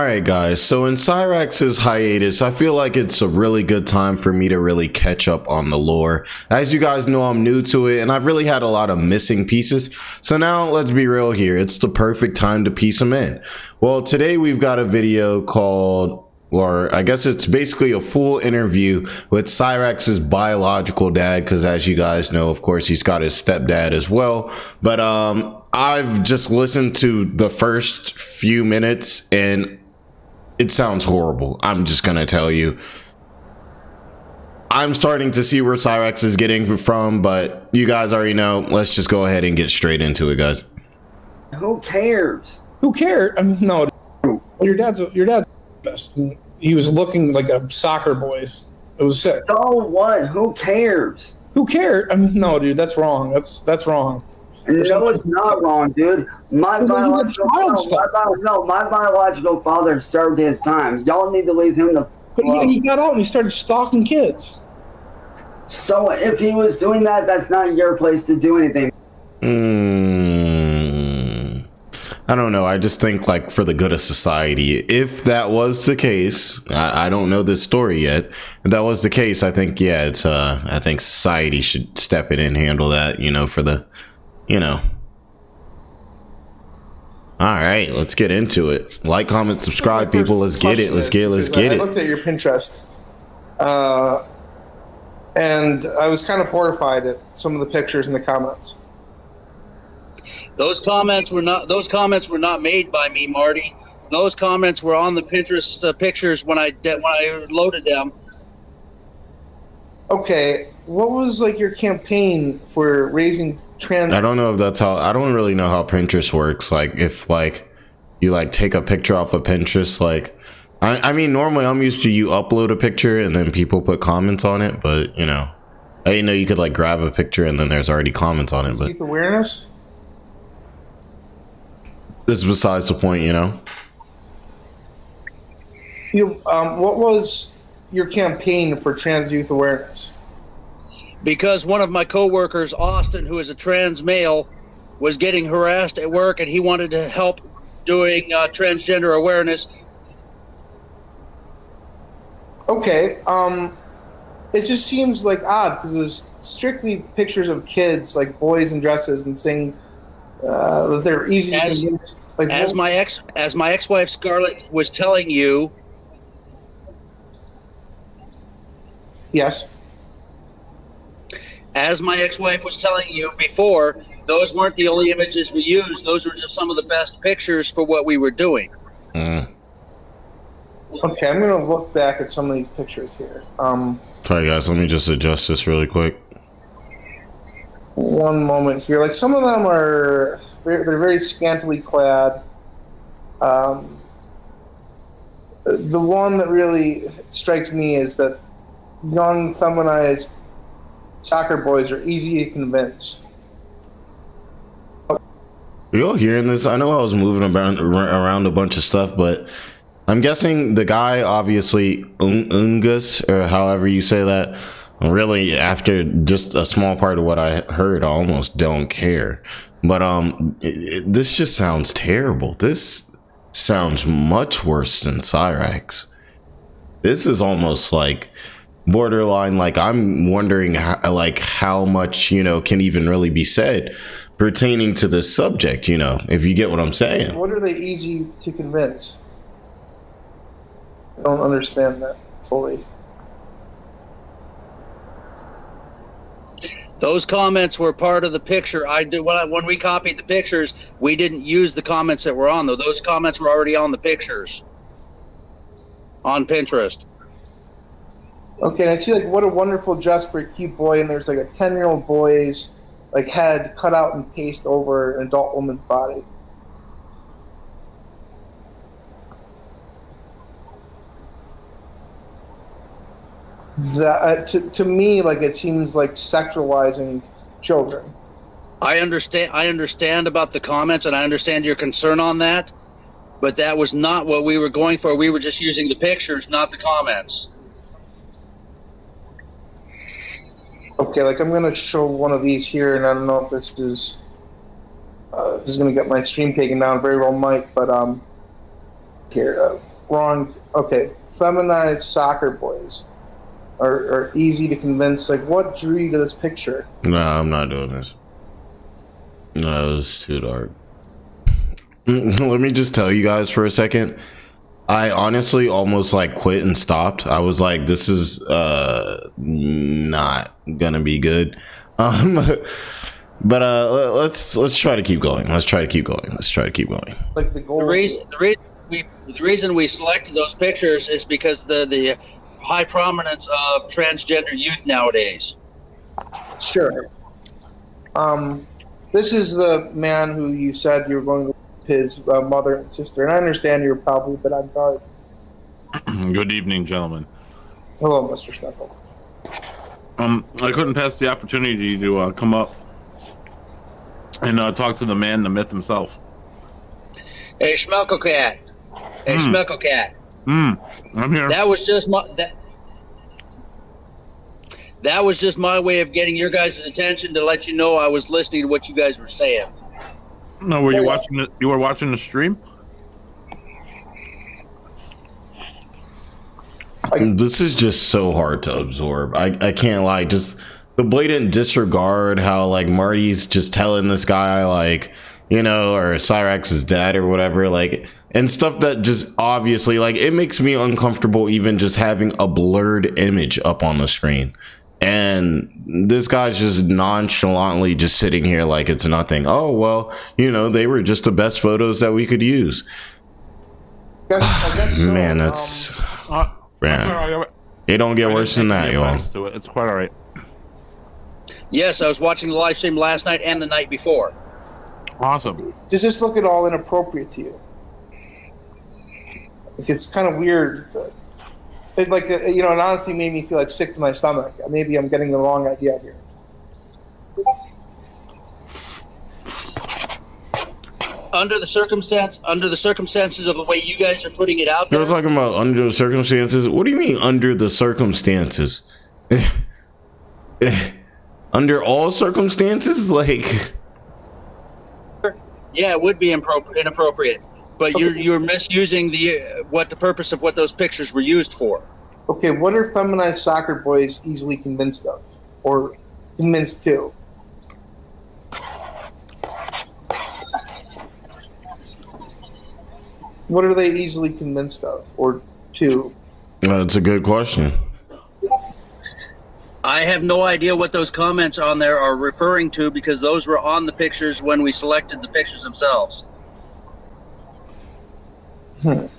Alright guys, so in Cyraxx's hiatus, I feel like it's a really good time for me to really catch up on the lore. As you guys know, I'm new to it and I've really had a lot of missing pieces. So now let's be real here, it's the perfect time to piece them in. Well, today we've got a video called, or I guess it's basically a full interview with Cyraxx's biological dad, because as you guys know, of course, he's got his stepdad as well. But I've just listened to the first few minutes and it sounds horrible. I'm just gonna tell you. I'm starting to see where Cyraxx is getting from, but you guys already know. Let's just go ahead and get straight into it, guys. Who cares? Who cares? I mean, no, your dad's best. He was looking like a soccer boy's. It was sick. So what? Who cares? Who cares? I mean, no, dude, that's wrong. That's wrong. No, it's not wrong, dude. My biological father served his time. Y'all need to leave him the. But he got out and he started stalking kids. So if he was doing that, that's not your place to do anything. I don't know. I just think, like, for the good of society, if that was the case, I don't know this story yet. If that was the case, I think, yeah, it's I think society should step in and handle that, you know, for the, you know. All right, let's get into it. Like, comment, subscribe, people. Let's get it. Let's get it. I looked at your Pinterest, and I was kind of horrified at some of the pictures in the comments. Those comments were not made by me, Marty. Those comments were on the Pinterest pictures when I loaded them. Okay, what was like your campaign for raising trans? I don't know if that's how. I don't really know how Pinterest works. Like, if like you like take a picture off of Pinterest, like I mean, normally I'm used to you upload a picture and then people put comments on it, but you know, I didn't know you could like grab a picture and then there's already comments on it. But youth awareness. This is besides the point, you know. What was your campaign for trans youth awareness? Because one of my coworkers, Austin, who is a trans male, was getting harassed at work, and he wanted to help doing transgender awareness. Okay, it just seems like odd because it was strictly pictures of kids, like boys in dresses, and saying that they're easy to convince. Like, as my ex-wife Scarlett was telling you. Yes. As my ex-wife was telling you before, those weren't the only images we used. Those were just some of the best pictures for what we were doing. Okay, I'm going to look back at some of these pictures here. Sorry guys, let me just adjust this really quick. One moment here. Like, some of them are they're very scantily clad. The one that really strikes me is that young, feminized soccer boys are easy to convince. You all hearing this? I know I was moving around a bunch of stuff, but I'm guessing the guy, obviously, Ungus, or however you say that, really, after just a small part of what I heard, I almost don't care. But this just sounds terrible. This sounds much worse than Cyraxx. This is almost like borderline, like I'm wondering how much, you know, can even really be said pertaining to this subject, you know, if you get what I'm saying. What are they easy to convince? I don't understand that fully. Those comments were part of the picture. When we copied the pictures, we didn't use the comments that were on there. Those comments were already on the pictures on Pinterest. Okay, and I see, like, what a wonderful dress for a cute boy, and there's like a 10-year-old boy's like head cut out and pasted over an adult woman's body. That to me, like, it seems like sexualizing children. I understand about the comments, and I understand your concern on that, but that was not what we were going for. We were just using the pictures, not the comments. Okay, like, I'm going to show one of these here, and I don't know if this is going to get my stream taken down. Very well might, but here, wrong. Okay, feminized soccer boys are easy to convince. Like, what drew you to this picture? No, I'm not doing this. No, it was too dark. Let me just tell you guys for a second. I honestly almost like quit and stopped. I was like, this is not gonna be good. But let's try to keep going. Let's try to keep going. Like the goal. The reason we selected those pictures is because the high prominence of transgender youth nowadays. Sure. This is the man who you said you were going to his mother and sister, and I understand you're probably a bit on guard. Good evening, gentlemen. Hello, Mr. Schmeckle. I couldn't pass the opportunity to come up and talk to the man, the myth himself. Hey, Schmelko Cat. Hey, Schmelko Cat. I'm here. That was just my way of getting your guys' attention to let you know I was listening to what you guys were saying. No, were you watching it? You were watching the stream? This is just so hard to absorb. I can't lie. Just the blatant disregard, how like Marty's just telling this guy like, you know, or Cyraxx's dad or whatever, like, and stuff that just obviously like it makes me uncomfortable even just having a blurred image up on the screen. And this guy's just nonchalantly just sitting here like it's nothing. Oh, well, you know, they were just the best photos that we could use. I guess so. Man, that's... man. It don't get worse than that, y'all. It's quite all right. Yes, I was watching the live stream last night and the night before. Awesome. Does this look at all inappropriate to you? Like, it's kind of weird. It, like, you know, it honestly made me feel like sick to my stomach. Maybe I'm getting the wrong idea here. Under the circumstances of the way you guys are putting it out there. You're talking about under the circumstances? What do you mean under the circumstances? Under all circumstances? Like... Yeah, it would be inappropriate. But you're misusing the purpose of what those pictures were used for. Okay, what are feminized soccer boys easily convinced of, or convinced to? What are they easily convinced of, or to? That's a good question. I have no idea what those comments on there are referring to because those were on the pictures when we selected the pictures themselves. Okay.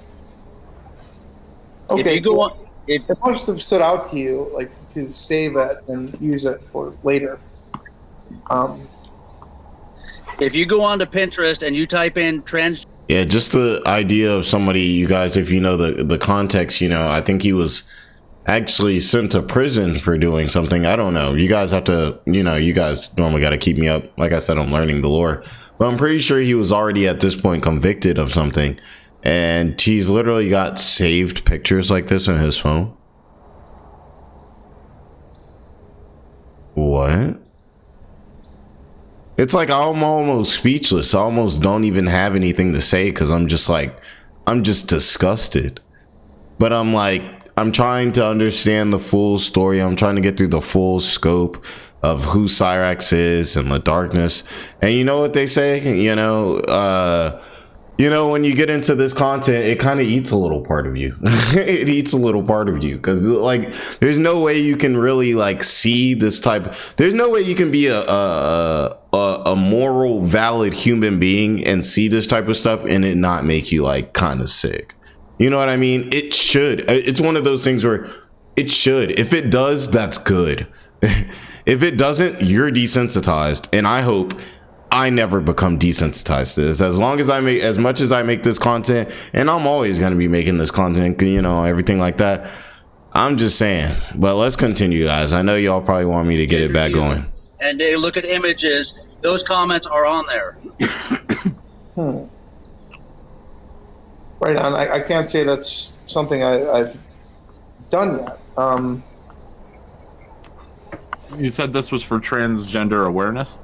If you go on, it must have stood out to you, like to save it and use it for later. If you go on to Pinterest and you type in trans. Yeah, just the idea of somebody, you guys, if you know the context, you know, I think he was actually sent to prison for doing something. I don't know. You guys have to, you know, you guys normally got to keep me up. Like I said, I'm learning the lore. But I'm pretty sure he was already at this point convicted of something. And he's literally got saved pictures like this on his phone. What? It's like I'm almost speechless. I almost don't even have anything to say because I'm just like, I'm just disgusted. But I'm like, I'm trying to understand the full story. I'm trying to get through the full scope of who Cyraxx is and the darkness. And you know what they say? You know, when you get into this content, it kind of eats a little part of you. It eats a little part of you because, like, there's no way you can really like see this type. There's no way you can be a moral, valid human being and see this type of stuff and it not make you like kind of sick. You know what I mean? It should. It's one of those things where it should. If it does, that's good. If it doesn't, you're desensitized, and I hope I never become desensitized to this. As long as I make, as much as I make this content, and I'm always going to be making this content, you know, everything like that. I'm just saying. But let's continue, guys. I know y'all probably want me to get it back going. And they look at images. Those comments are on there. Right on. I can't say that's something I've done yet. You said this was for transgender awareness?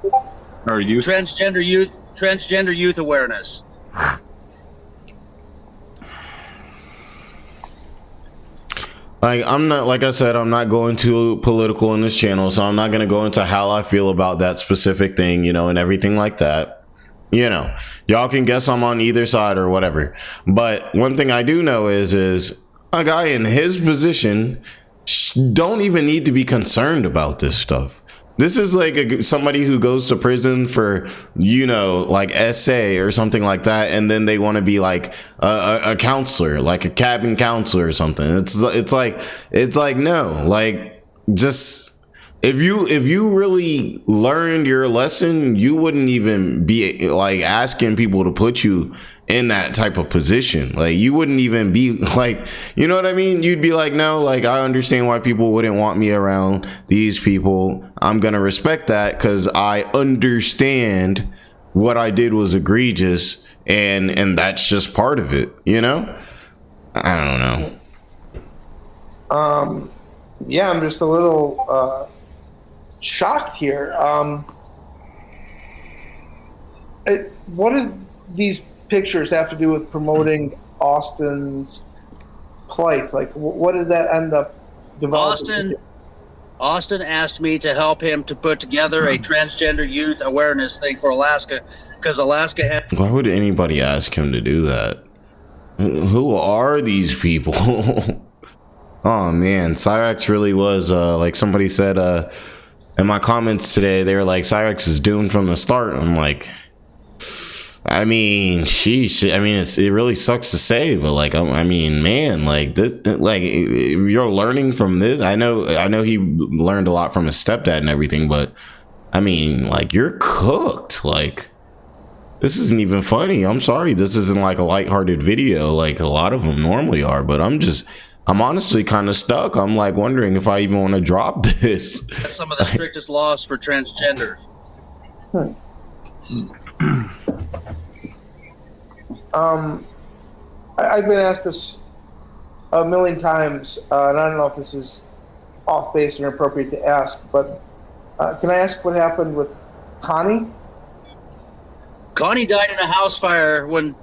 Or transgender youth awareness. Like, I'm not, like I said, I'm not going too political in this channel, so I'm not going to go into how I feel about that specific thing, and everything like that. Y'all can guess I'm on either side or whatever. But one thing I do know is a guy in his position don't even need to be concerned about this stuff. This is like somebody who goes to prison for, like SA or something like that, and then they want to be like a counselor, like a cabin counselor or something. It's like no, like, just if you really learned your lesson, you wouldn't even be like asking people to put you in that type of position. Like, you wouldn't even be like, you know what I mean? You'd be like, no, like, I understand why people wouldn't want me around these people. I'm gonna respect that because I understand what I did was egregious, and that's just part of it, I don't know. Yeah, I'm just a little shocked here. What did these pictures have to do with promoting Austin's plight? Like, what did that end up developing? Austin asked me to help him to put together a transgender youth awareness thing for Alaska, because Alaska had... Why would anybody ask him to do that? Who are these people? Oh man, Cyraxx really was like somebody said in my comments today. They were like, Cyraxx is doomed from the start. I'm like, I mean, sheesh. I mean, it really sucks to say, but like, I mean, man, like this, like, you're learning from this. I know he learned a lot from his stepdad and everything, but I mean, like, you're cooked. Like, this isn't even funny. I'm sorry, this isn't like a lighthearted video like a lot of them normally are, but I'm honestly kind of stuck. I'm like wondering if I even want to drop this. That's some of the strictest laws for transgenders. I've been asked this a million times, and I don't know if this is off base and appropriate to ask, but can I ask what happened with Connie? Connie died in a house fire when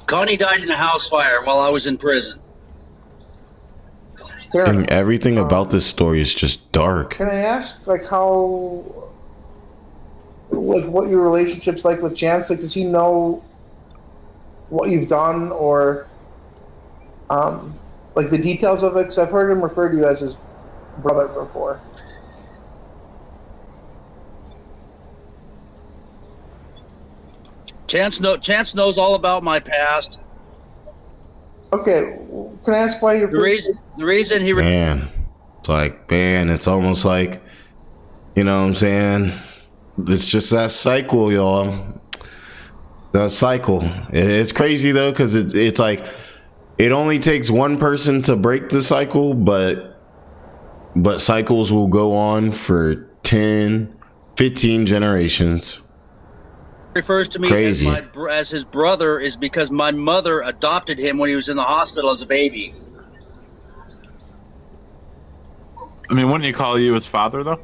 Connie died in a house fire while I was in prison. And everything about this story is just dark. Can I ask, like, how, like, what your relationship's like with Chance? Like, does he know what you've done, or like the details of it? Because I've heard him refer to you as his brother before. Chance knows all about my past. Okay, can I ask why you're... The reason he... Man, it's like, man, it's almost like, you know what I'm saying? It's just that cycle, y'all. The cycle. It's crazy, though, because it's like, it only takes one person to break the cycle, but cycles will go on for 10, 15 generations. Refers to me as his brother is because my mother adopted him when he was in the hospital as a baby. I mean, wouldn't he call you his father, though?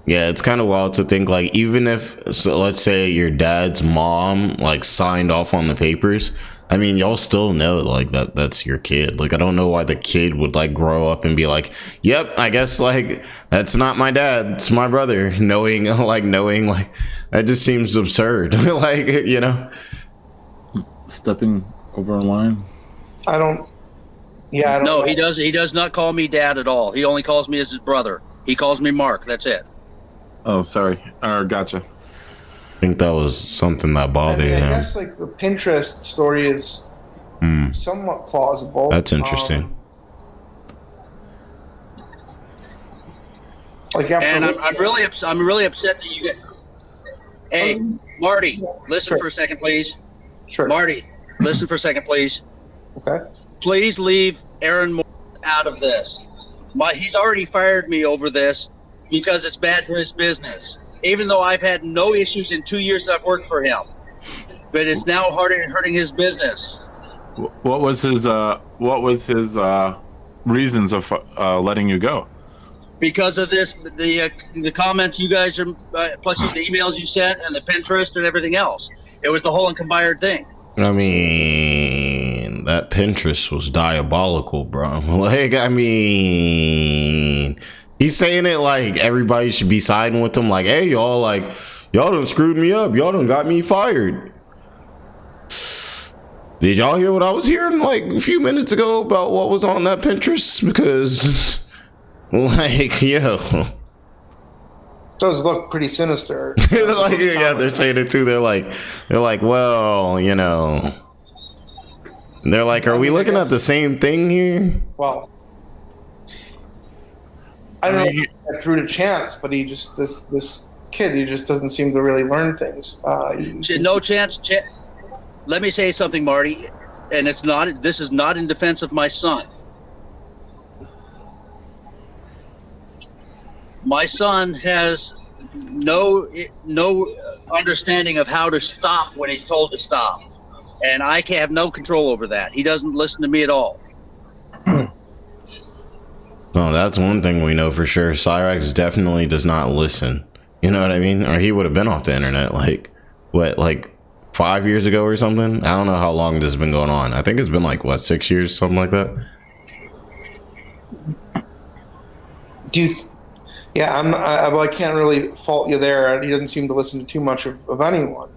Yeah, it's kind of wild to think, like, even if, so let's say your dad's mom, like, signed off on the papers, I mean, y'all still know, like, that's your kid. Like, I don't know why the kid would, like, grow up and be like, yep, I guess, like, that's not my dad, it's my brother, knowing, that just seems absurd. Like, you know? Stepping over a line? I don't know. He does not call me dad at all. He only calls me as his brother. He calls me Mark, that's it. Oh, sorry. Gotcha. I think that was something that bothered him. I guess, like, the Pinterest story is somewhat plausible. That's interesting. And I'm really upset that you get... Hey, Marty, listen for a second, please. Sure. Marty, listen for a second, please. Okay. Please leave Aaron Moore out of this. He's already fired me over this because it's bad for his business. Even though I've had no issues in 2 years I've worked for him, but it's now hurting his business. What was his reasons of letting you go? because of this, the comments you guys are, plus the emails you sent and the Pinterest and everything else. It was the whole and combined thing. I mean, that Pinterest was diabolical, bro. Like, I mean, he's saying it like everybody should be siding with him. Like, hey, y'all, like, y'all done screwed me up. Y'all done got me fired. Did y'all hear what I was hearing like a few minutes ago about what was on that Pinterest? Because, like, yo. Does look pretty sinister. Like, yeah, they're saying it too. They're like, well, you know. They're like, are we looking at the same thing here? Well, I don't know if that through to chance, but he just this kid, he just doesn't seem to really learn things. No chance. Let me say something, Marty, and it's not. This is not in defense of my son. My son has no understanding of how to stop when he's told to stop, and I have no control over that. He doesn't listen to me at all. Oh, that's one thing we know for sure. Cyraxx definitely does not listen. You know what I mean? Or he would have been off the internet like 5 years ago or something. I don't know how long this has been going on. I think it's been like 6 years, something like that. Yeah, I can't really fault you there. He doesn't seem to listen to too much of anyone.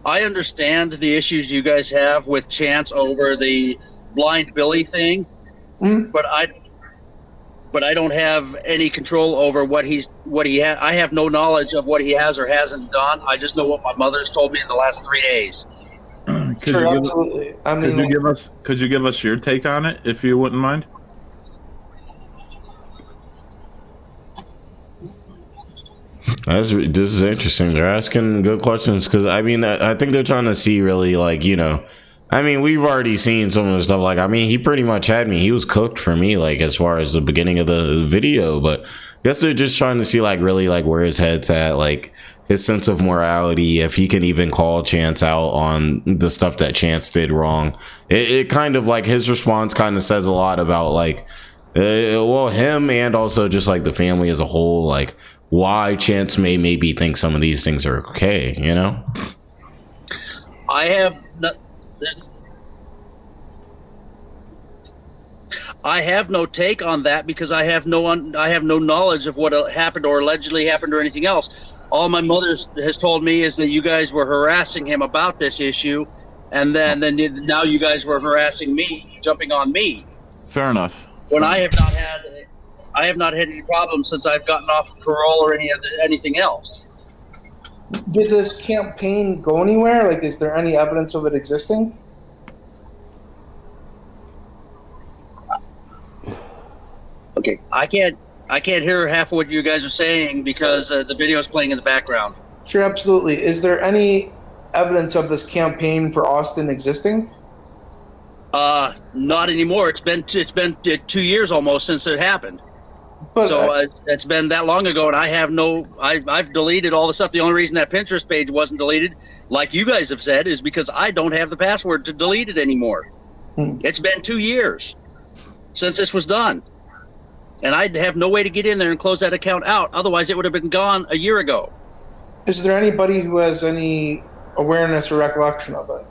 I understand the issues you guys have with Chance over the blind Billy thing, but I don't have any control over what he has. I have no knowledge of what he has or hasn't done. I just know what my mother's told me in the last 3 days. Sure, absolutely. I mean, could you give us your take on it, if you wouldn't mind? This is interesting. They're asking good questions because I mean, I think they're trying to see really like, you know, I mean, we've already seen some of the stuff. Like, I mean, he pretty much had me. He was cooked for me, like, as far as the beginning of the video. But I guess they're just trying to see, like, really, like, where his head's at, like, his sense of morality, if he can even call Chance out on the stuff that Chance did wrong. It kind of, like, his response kind of says a lot about, like, well, him and also just, like, the family as a whole, like, why Chance may maybe think some of these things are okay, you know? I have no take on that because I have no knowledge of what happened or allegedly happened or anything else. All my mother has told me is that you guys were harassing him about this issue, and then now you guys were harassing me, jumping on me. Fair enough. When I have not had any problems since I've gotten off parole or anything else. Did this campaign go anywhere? Like, is there any evidence of it existing? Okay, I can't hear half of what you guys are saying because the video is playing in the background. Sure, absolutely. Is there any evidence of this campaign for Austin existing? Not anymore. It's been 2 years almost since it happened. But it's been that long ago, and I've deleted all the stuff. The only reason that Pinterest page wasn't deleted, like you guys have said, is because I don't have the password to delete it anymore. It's been 2 years since this was done. And I'd have no way to get in there and close that account out. Otherwise, it would have been gone a year ago. Is there anybody who has any awareness or recollection of it?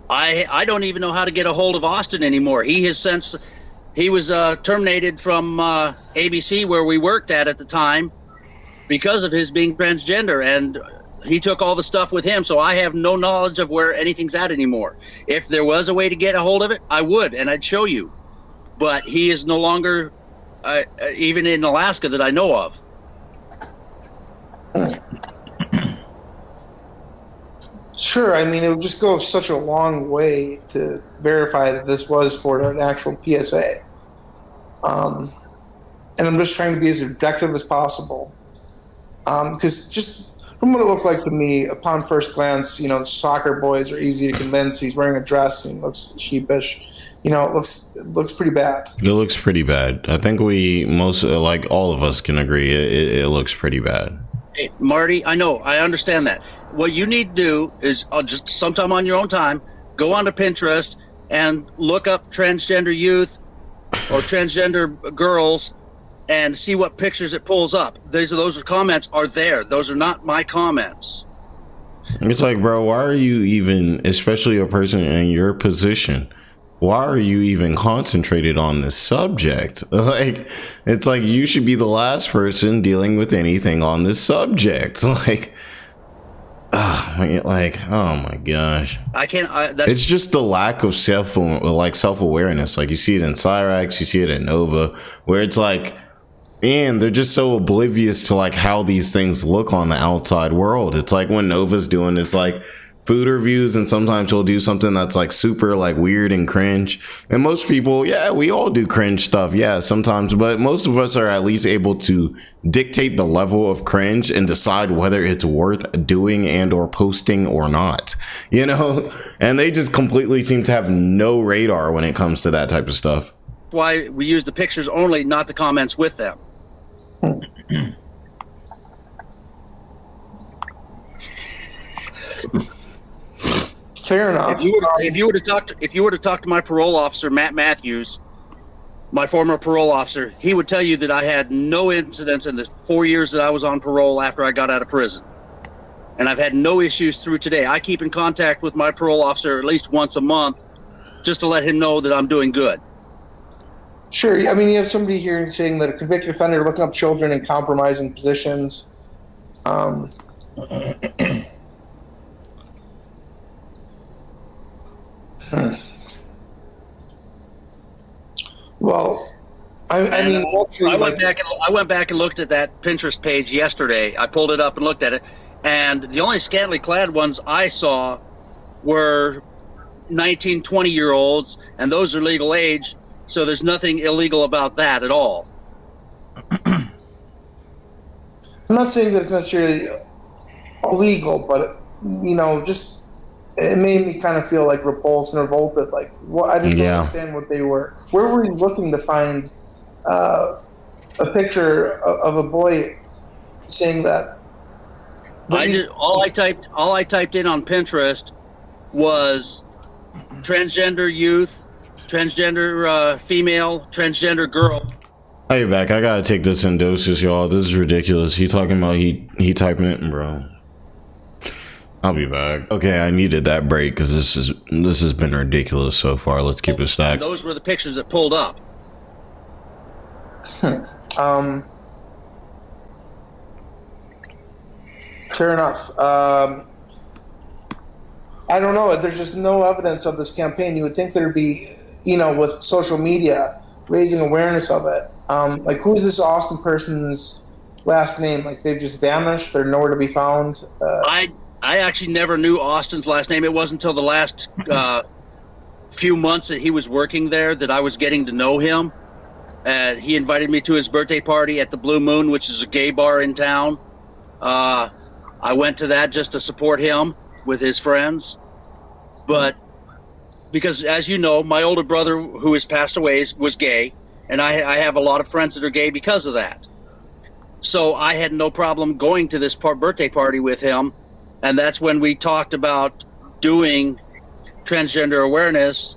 I don't even know how to get a hold of Austin anymore. He was terminated from ABC, where we worked at the time, because of his being transgender. And he took all the stuff with him. So I have no knowledge of where anything's at anymore. If there was a way to get a hold of it, I would, and I'd show you. But he is no longer even in Alaska that I know of. Sure, I mean, it would just go such a long way to verify that this was for an actual PSA. And I'm just trying to be as objective as possible. Because just from what it looked like to me, upon first glance, you know, soccer boys are easy to convince. He's wearing a dress and looks sheepish. You know, it looks pretty bad. It looks pretty bad. I think like all of us can agree. It looks pretty bad. Hey, Marty, I understand that. What you need to do is just sometime on your own time, go onto Pinterest, and look up transgender youth or transgender girls and see what pictures it pulls up. Those comments are there. Those are not my comments. It's like, bro, why are you even, especially a person in your position, why are you even concentrated on this subject? Like, it's like you should be the last person dealing with anything on this subject. Like, oh my gosh. It's just the lack of self-awareness. Like, you see it in Cyraxx, you see it in Nova, where it's like, and they're just so oblivious to like how these things look on the outside world. It's like when Nova's doing this like food reviews, and sometimes he'll do something that's like super like weird and cringe. And most people, yeah, we all do cringe stuff, yeah, sometimes, but most of us are at least able to dictate the level of cringe and decide whether it's worth doing and or posting or not, you know. And they just completely seem to have no radar when it comes to that type of stuff. Why we use the pictures only, not the comments with them. Fair enough. If you were to talk to my parole officer, Matt Matthews, my former parole officer, he would tell you that I had no incidents in the 4 years that I was on parole after I got out of prison. And I've had no issues through today. I keep in contact with my parole officer at least once a month just to let him know that I'm doing good. Sure. I mean, you have somebody here saying that a convicted offender looking up children in compromising positions. Well, I went back and looked at that Pinterest page yesterday. I pulled it up and looked at it, and the only scantily clad ones I saw were 19, 20-year-olds, and those are legal age, so there's nothing illegal about that at all. I'm not saying that it's necessarily illegal, but just it made me kind of feel like repulsed and revolted. Like, I just don't understand what they were. Where were you looking to find a picture of a boy saying that? All I typed in on Pinterest was transgender youth, transgender female, transgender girl. Hey, back. I gotta take this in doses, y'all. This is ridiculous. He talking about he typing it, bro. I'll be back. Okay, I needed that break because this has been ridiculous so far. Let's keep it stacked. Those were the pictures that pulled up. Fair enough. I don't know. There's just no evidence of this campaign. You would think there'd be, with social media, raising awareness of it. Like, who's this Austin person's last name? Like, they've just vanished. They're nowhere to be found. I actually never knew Austin's last name. It wasn't until the last few months that he was working there that I was getting to know him. And he invited me to his birthday party at the Blue Moon, which is a gay bar in town. I went to that just to support him with his friends. But because, as you know, my older brother, who has passed away, was gay. And I have a lot of friends that are gay because of that. So I had no problem going to this birthday party with him. And that's when we talked about doing transgender awareness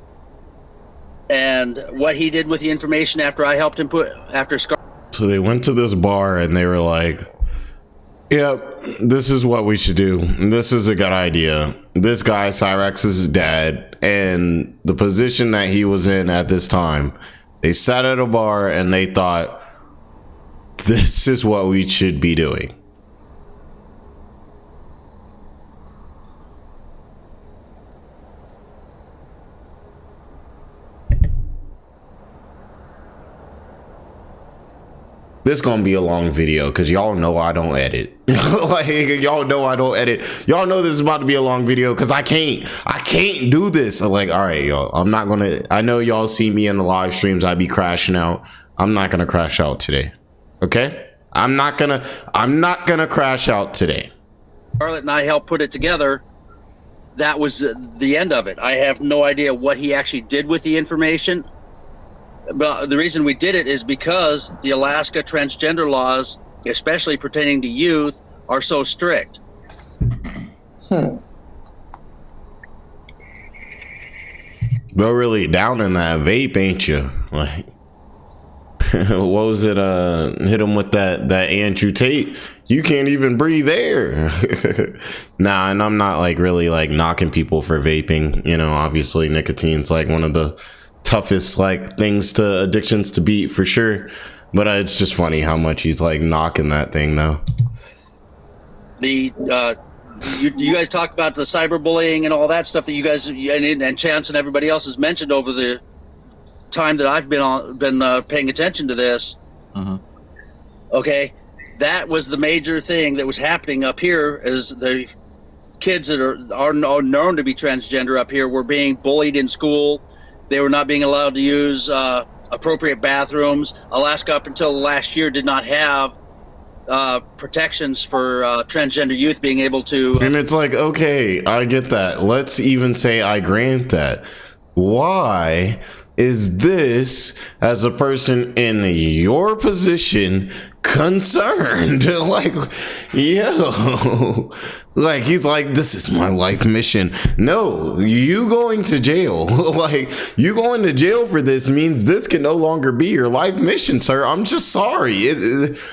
and what he did with the information after I helped him So they went to this bar and they were like, yep, this is what we should do. This is a good idea. This guy, Cyraxx, is his dad, and the position that he was in at this time, they sat at a bar and they thought, this is what we should be doing. This gonna be a long video because y'all know I don't edit. Like, y'all know I don't edit. Y'all know this is about to be a long video because I can't do this. I'm like, all right, y'all, I'm not gonna. I know y'all see me in the live streams. I be crashing out. I'm not gonna crash out today. Okay, I'm not gonna crash out today. Scarlett and I helped put it together. That was the end of it. I have no idea what he actually did with the information. But the reason we did it is because the Alaska transgender laws, especially pertaining to youth, are so strict. They're really down in that vape, ain't you? Like, what was it? Hit him with that Andrew Tate. You can't even breathe air. Nah, and I'm not like really like knocking people for vaping. You know, obviously nicotine's like one of the toughest like things to addictions to beat for sure. But it's just funny how much he's like knocking that thing though. You guys talked about the cyberbullying and all that stuff that you guys and Chance and everybody else has mentioned over the time that I've been paying attention to this. Okay, that was the major thing that was happening up here. Is the kids that are known to be transgender up here were being bullied in school. They were not being allowed to use appropriate bathrooms. Alaska up until last year did not have protections for transgender youth being able to. And it's like, okay, I get that. Let's even say I grant that. Why is this, as a person in your position, concerned? Like, yo, like he's like, this is my life mission. No, you going to jail. Like, you going to jail for this means this can no longer be your life mission, sir. I'm just sorry.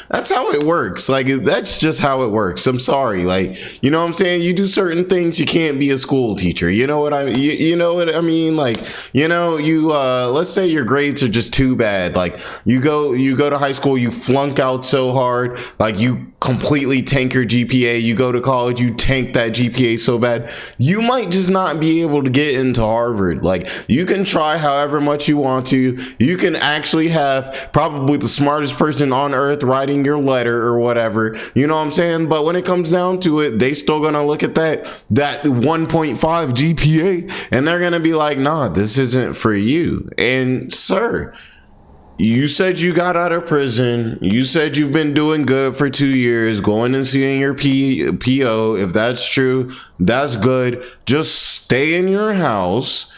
That's how it works. Like, that's just how it works. I'm sorry. Like, you know what I'm saying? You do certain things, you can't be a school teacher. You know what you know what I mean? Like, you know, you let's say your grades are just too bad. Like, you go to high school, you flunk out so hard, like you completely tank your GPA. You go to college, you tank that GPA so bad, you might just not be able to get into Harvard. Like, you can try however much you want to. You can actually have probably the smartest person on earth writing your letter or whatever. You know what I'm saying? But when it comes down to it, they still gonna look at that 1.5 GPA and they're gonna be like, nah, this isn't for you. And sir, you said you got out of prison. You said you've been doing good for 2 years, going and seeing your PO. If that's true, that's good. Just stay in your house,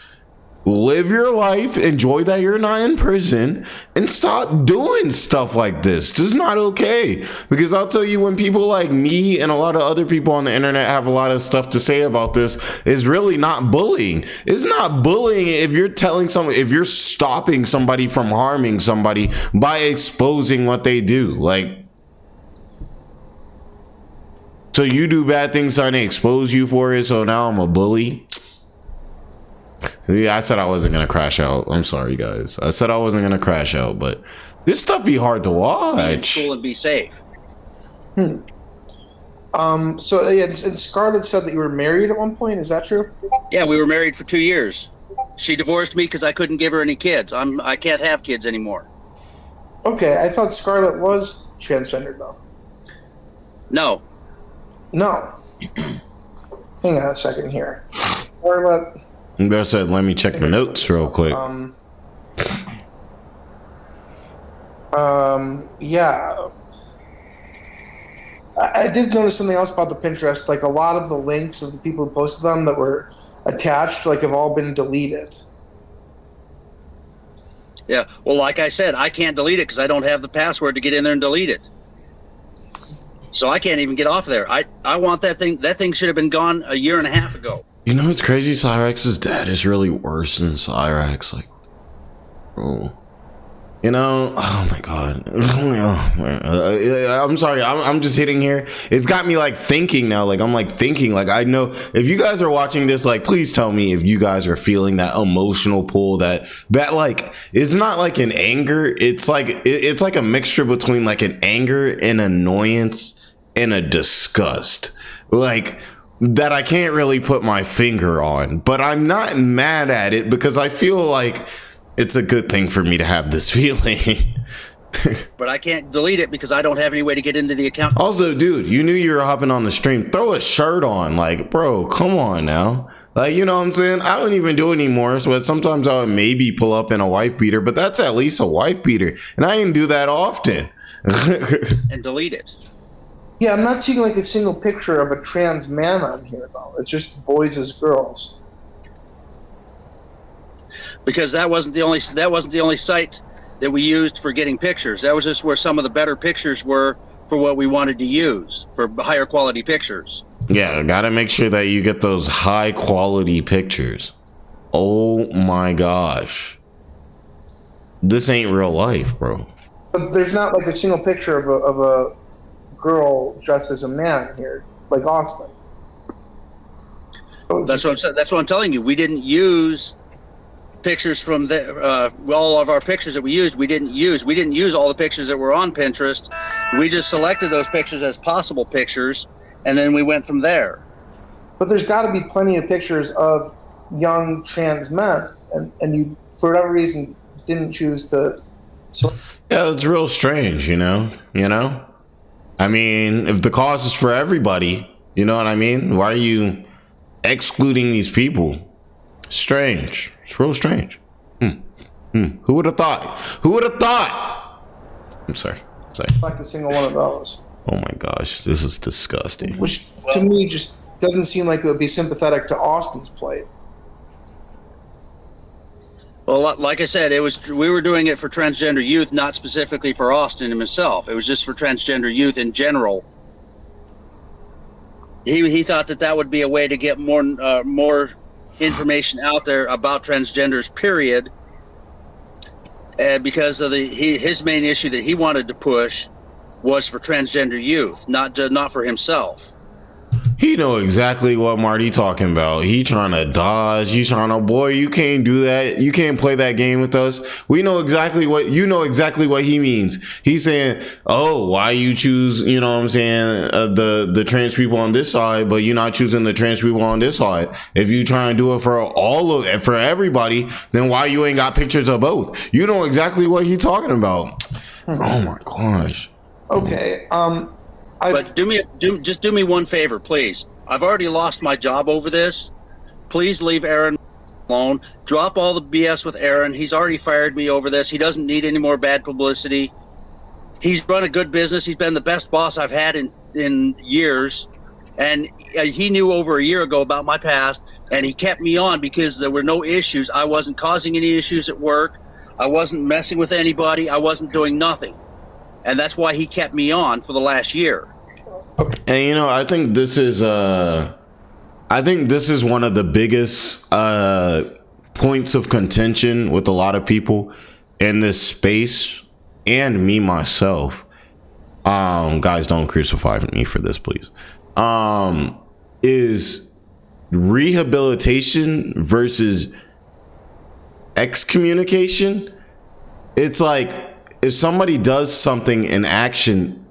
live your life, enjoy that you're not in prison, and stop doing stuff like this. Just not okay. Because I'll tell you, when people like me and a lot of other people on the internet have a lot of stuff to say about this, it's really not bullying. It's not bullying if you're telling someone, if you're stopping somebody from harming somebody by exposing what they do. Like, so you do bad things, trying to expose you for it, so now I'm a bully? Yeah, I said I wasn't gonna crash out. I'm sorry, guys. I said I wasn't gonna crash out, but this stuff be hard to watch. Be in school and be safe. So yeah, and Scarlett said that you were married at one point. Is that true? Yeah, we were married for 2 years. She divorced me because I couldn't give her any kids. I can't have kids anymore. Okay, I thought Scarlett was transgender though. No. Hang on a second here. Scarlett. I said, let me check my notes real quick. Yeah. I did notice something else about the Pinterest. Like, a lot of the links of the people who posted them that were attached, like, have all been deleted. Yeah. Well, like I said, I can't delete it because I don't have the password to get in there and delete it. So I can't even get off there. I want that thing. That thing should have been gone a year and a half ago. You know what's crazy? Cyraxx's dad is really worse than Cyraxx. Like, bro. You know, oh my god. I'm sorry, I'm just hitting here. It's got me like thinking now. Like, I'm like thinking, like, I know if you guys are watching this, like, please tell me if you guys are feeling that emotional pull that like, it's not like an anger. It's like it's like a mixture between like an anger and annoyance and a disgust. Like, that I can't really put my finger on, but I'm not mad at it because I feel like it's a good thing for me to have this feeling. But I can't delete it because I don't have any way to get into the account. Also, dude, you knew you were hopping on the stream. Throw a shirt on. Like, bro, come on now. Like, you know what I'm saying? I don't even do it anymore. So sometimes I would maybe pull up in a wife beater, but that's at least a wife beater. And I didn't do that often. And delete it. Yeah, I'm not seeing like a single picture of a trans man on here though. It's just boys as girls. Because that wasn't the only site that we used for getting pictures. That was just where some of the better pictures were for what we wanted to use for higher quality pictures. Yeah, gotta make sure that you get those high quality pictures. Oh my gosh. This ain't real life, bro. But there's not like a single picture of a girl dressed as a man here, like Austin. That's what I'm telling you. We didn't use pictures from all of our pictures that we used. We didn't use all the pictures that were on Pinterest. We just selected those pictures as possible pictures, and then we went from there. But there's got to be plenty of pictures of young trans men, and you, for whatever reason, didn't choose to. Yeah, it's real strange, you know? I mean, if the cause is for everybody, you know what I mean? Why are you excluding these people? Strange. It's real strange. Who would have thought? Who would have thought? I'm sorry. Like a single one of those. Oh my gosh, this is disgusting. Which to me just doesn't seem like it would be sympathetic to Austin's plight. Well, like I said, we were doing it for transgender youth, not specifically for Austin himself. It was just for transgender youth in general. He thought that would be a way to get more information out there about transgenders, period. Because of his main issue that he wanted to push was for transgender youth, not for himself. He know exactly what Marty talking about. He trying to dodge. He's trying to, boy, you can't do that. You can't play that game with us. We know exactly what he means. He's saying, oh, why you choose, you know what I'm saying, the trans people on this side, but you're not choosing the trans people on this side. If you try and do it for everybody, then why you ain't got pictures of both? You know exactly what he's talking about. Oh my gosh. Okay. But just do me one favor, please. I've already lost my job over this. Please leave Aaron alone. Drop all the BS with Aaron. He's already fired me over this. He doesn't need any more bad publicity. He's run a good business. He's been the best boss I've had in years. And he knew over a year ago about my past, and he kept me on because there were no issues. I wasn't causing any issues at work. I wasn't messing with anybody. I wasn't doing nothing. And that's why he kept me on for the last year. And you know, I think this is one of the biggest points of contention with a lot of people in this space, and me myself. Guys, don't crucify me for this, please. Is rehabilitation versus excommunication. It's like, if somebody does something in action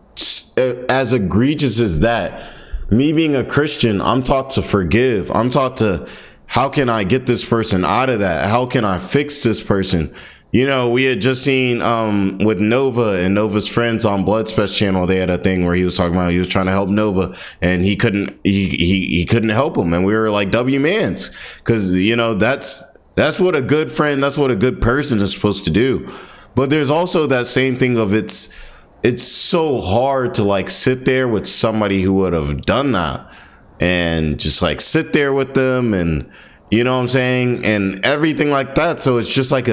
as egregious as that, me being a Christian, I'm taught to forgive. I'm taught to, how can I get this person out of that? How can I fix this person? You know, we had just seen with Nova and Nova's friends on Bloodspest channel, they had a thing where he was talking about he was trying to help Nova and he couldn't help him, and we were like, W-mans, because you know that's what a good friend, that's what a good person is supposed to do. But there's also that same thing of it's so hard to like sit there with somebody who would have done that and just like sit there with them, and you know what I'm saying, and everything like that. So it's just like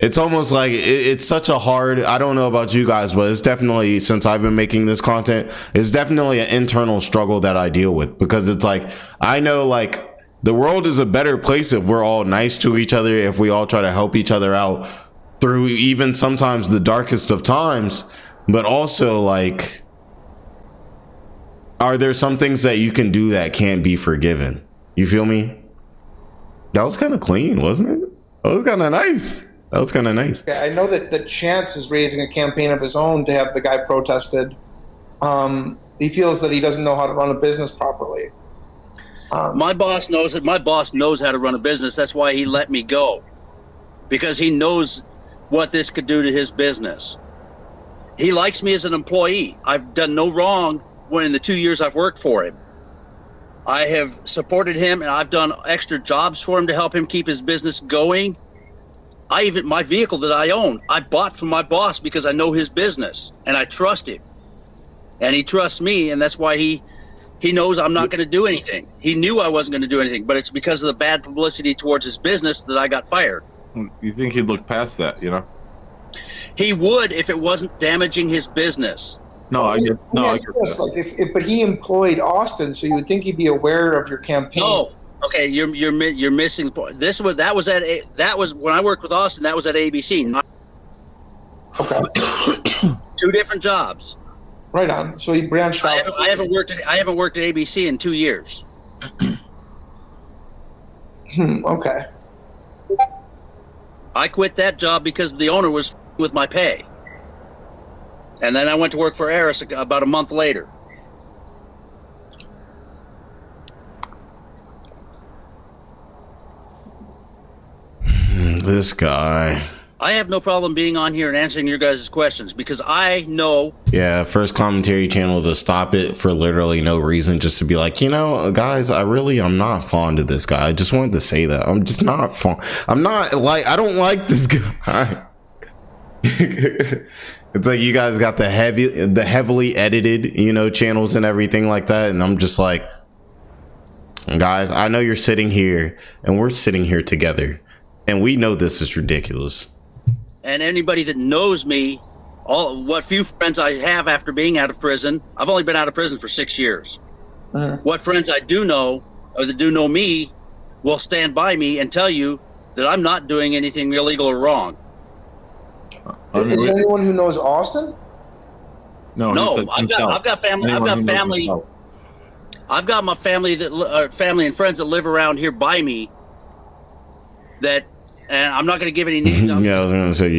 it's almost like it's such a hard, I don't know about you guys, but it's definitely, since I've been making this content, it's definitely an internal struggle that I deal with, because it's like, I know like the world is a better place if we're all nice to each other, if we all try to help each other out through even sometimes the darkest of times. But also, like, are there some things that you can do that can't be forgiven? You feel me? That was kind of clean, wasn't it? That was kind of nice. Yeah, I know that Chance is raising a campaign of his own to have the guy protested. He feels that he doesn't know how to run a business properly. My boss knows it. My boss knows how to run a business. That's why he let me go, because he knows what this could do to his business. He likes me as an employee. I've done no wrong in the 2 years I've worked for him. I have supported him, and I've done extra jobs for him to help him keep his business going. My vehicle that I own, I bought from my boss because I know his business and I trust him, and he trusts me, and that's why he knows I'm not going to do anything. He knew I wasn't going to do anything, but it's because of the bad publicity towards his business that I got fired. You think he'd look past that, you know? He would if it wasn't damaging his business. But he employed Austin, so you would think he'd be aware of your campaign. No, Okay, you're missing the point. That was when I worked with Austin. That was at ABC. Okay. Two different jobs. Right on. So he branched out. I haven't worked at ABC in 2 years. Okay. I quit that job because the owner was with my pay, and then I went to work for Eris about a month later. This guy. I have no problem being on here and answering your guys' questions because I know. Yeah, first commentary channel to stop it for literally no reason, just to be like, guys, I'm not fond of this guy. I just wanted to say that. I'm just not fond. I don't like this guy. It's like you guys got the heavily edited, channels and everything like that. And I'm just like, guys, I know you're sitting here and we're sitting here together and we know this is ridiculous. And anybody that knows me, what few friends I have after being out of prison, I've only been out of prison for 6 years. What friends I do know, or that do know me, will stand by me and tell you that I'm not doing anything illegal or wrong. Is there anyone who knows Austin? No, I've got family. I've got family. I've got my family family and friends that live around here by me. And I'm not going to give any names. Yeah, I was going to say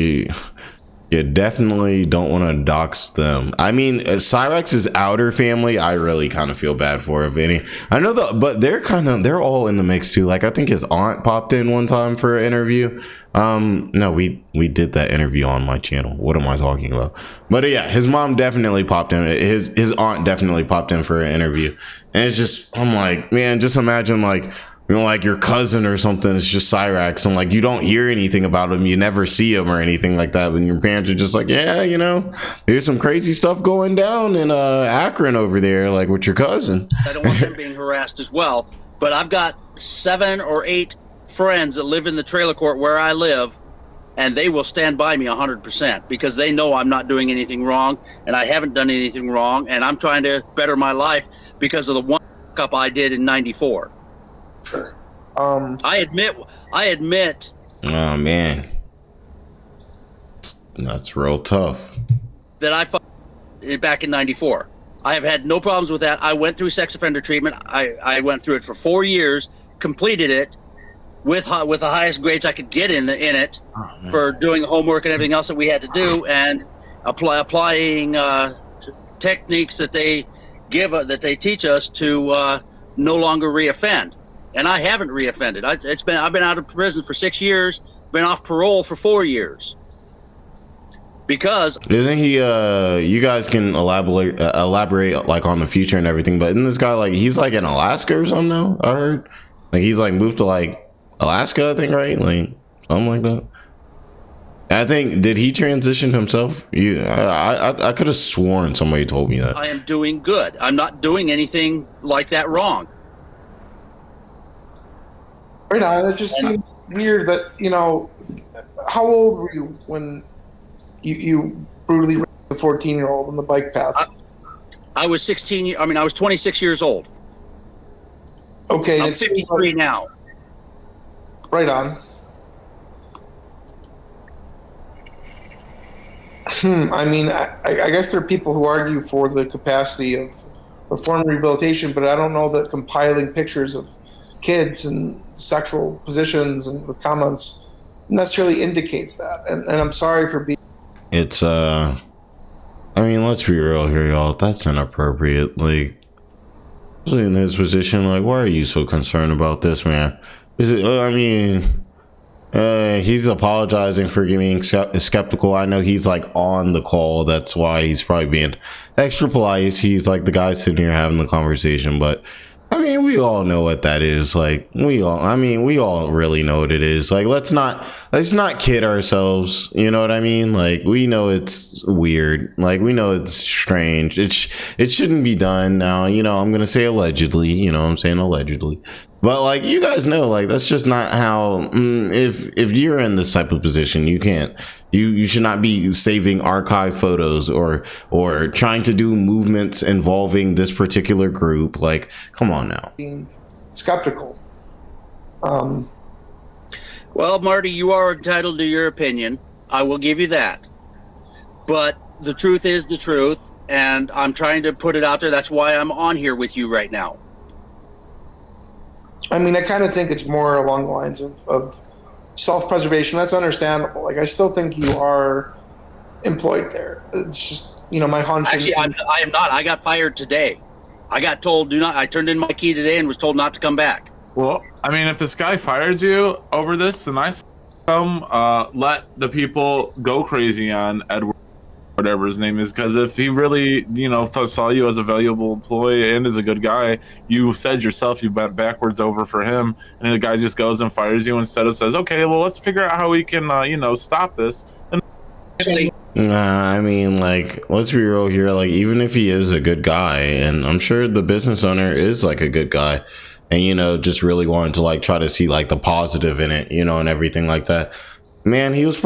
you definitely don't want to dox them. I mean, Cyraxx's outer family, I really kind of feel bad for, if any. I know but they're all in the mix too. Like I think his aunt popped in one time for an interview. No, we did that interview on my channel. What am I talking about? But yeah, his mom definitely popped in. His aunt definitely popped in for an interview. And it's just, I'm like, man, just imagine like your cousin or something. It's just Cyraxx, and like you don't hear anything about him, you never see him or anything like that, and your parents are just like, yeah, there's some crazy stuff going down in Akron over there, like with your cousin. I don't want them being harassed as well, but I've got 7 or 8 friends that live in the trailer court where I live, and they will stand by me 100% because they know I'm not doing anything wrong, and I haven't done anything wrong, and I'm trying to better my life because of the one up I did in '94. Sure. I admit. Oh man, that's real tough. That I fucked back in '94. I have had no problems with that. I went through sex offender treatment. I went through it for 4 years, completed it with the highest grades I could get in it for doing homework and everything else that we had to do, and applying techniques that they teach us to no longer reoffend. And I haven't reoffended. I've been out of prison for 6 years, been off parole for 4 years. Because isn't he? You guys can elaborate like on the future and everything. But isn't this guy like he's like in Alaska or something now? I heard like he's like moved to like Alaska, I think, right? Like something like that. I think, did he transition himself? I could have sworn somebody told me that. I am doing good. I'm not doing anything like that wrong. Right on. It just seems weird that, how old were you when you brutally raped the 14-year-old on the bike path? I was 16. I was 26 years old. Okay. I'm 53 now. Right on. I guess there are people who argue for the capacity of reform and rehabilitation, but I don't know that compiling pictures of kids and sexual positions and with comments necessarily indicates that. And I'm sorry for being. It's let's be real here, y'all. That's inappropriate. Like, especially in his position, like, why are you so concerned about this, man? Is it? He's apologizing for being skeptical. I know he's like on the call. That's why he's probably being extra polite. He's like the guy sitting here having the conversation, but we all know what that is. Like, we all really know what it is. Like, let's not kid ourselves. You know what I mean? Like, we know it's weird. Like, we know it's strange. It shouldn't be done. Now, I'm going to say allegedly, I'm saying allegedly. But like, you guys know, like, that's just not how, if you're in this type of position, you should not be saving archive photos or trying to do movements involving this particular group. Like, come on now. Being skeptical. Well, Marty, you are entitled to your opinion. I will give you that. But the truth is the truth, and I'm trying to put it out there. That's why I'm on here with you right now. I mean, I kind of think it's more along the lines of self-preservation. That's understandable. Like, I still think you are employed there. It's just, my hunch. Actually, I am not. I got fired today. I got told I turned in my key today and was told not to come back. Well, I mean, if this guy fired you over this, then I let the people go crazy on Edward, whatever his name is, because if he really, saw you as a valuable employee and as a good guy, you said yourself you bent backwards over for him, and the guy just goes and fires you instead of says, okay, well, let's figure out how we can, stop this. And I mean, like, let's be real here. Like, even if he is a good guy, and I'm sure the business owner is like a good guy, and just really wanted to like try to see like the positive in it, and everything like that. Man, his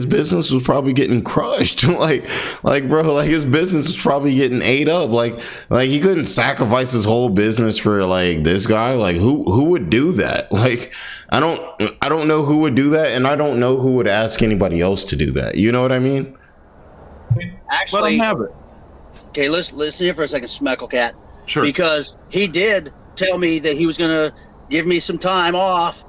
business was probably getting crushed. like bro, like his business was probably getting ate up. Like he couldn't sacrifice his whole business for like this guy. Like who would do that? Like I don't know who would do that, and I don't know who would ask anybody else to do that. You know what I mean? Actually, let him have it. Okay, let's see here for a second, Smeckle Cat. Sure. Because he did tell me that he was going to give me some time off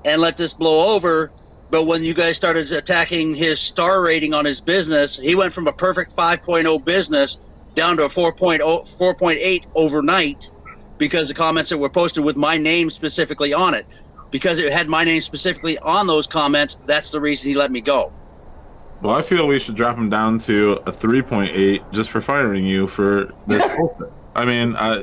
and let this blow over. But when you guys started attacking his star rating on his business, he went from a perfect 5.0 business down to a 4.8 overnight because the comments that were posted with my name specifically on it. Because it had my name specifically on those comments, that's the reason he let me go. Well, I feel we should drop him down to a 3.8 just for firing you for this bullshit. I mean, a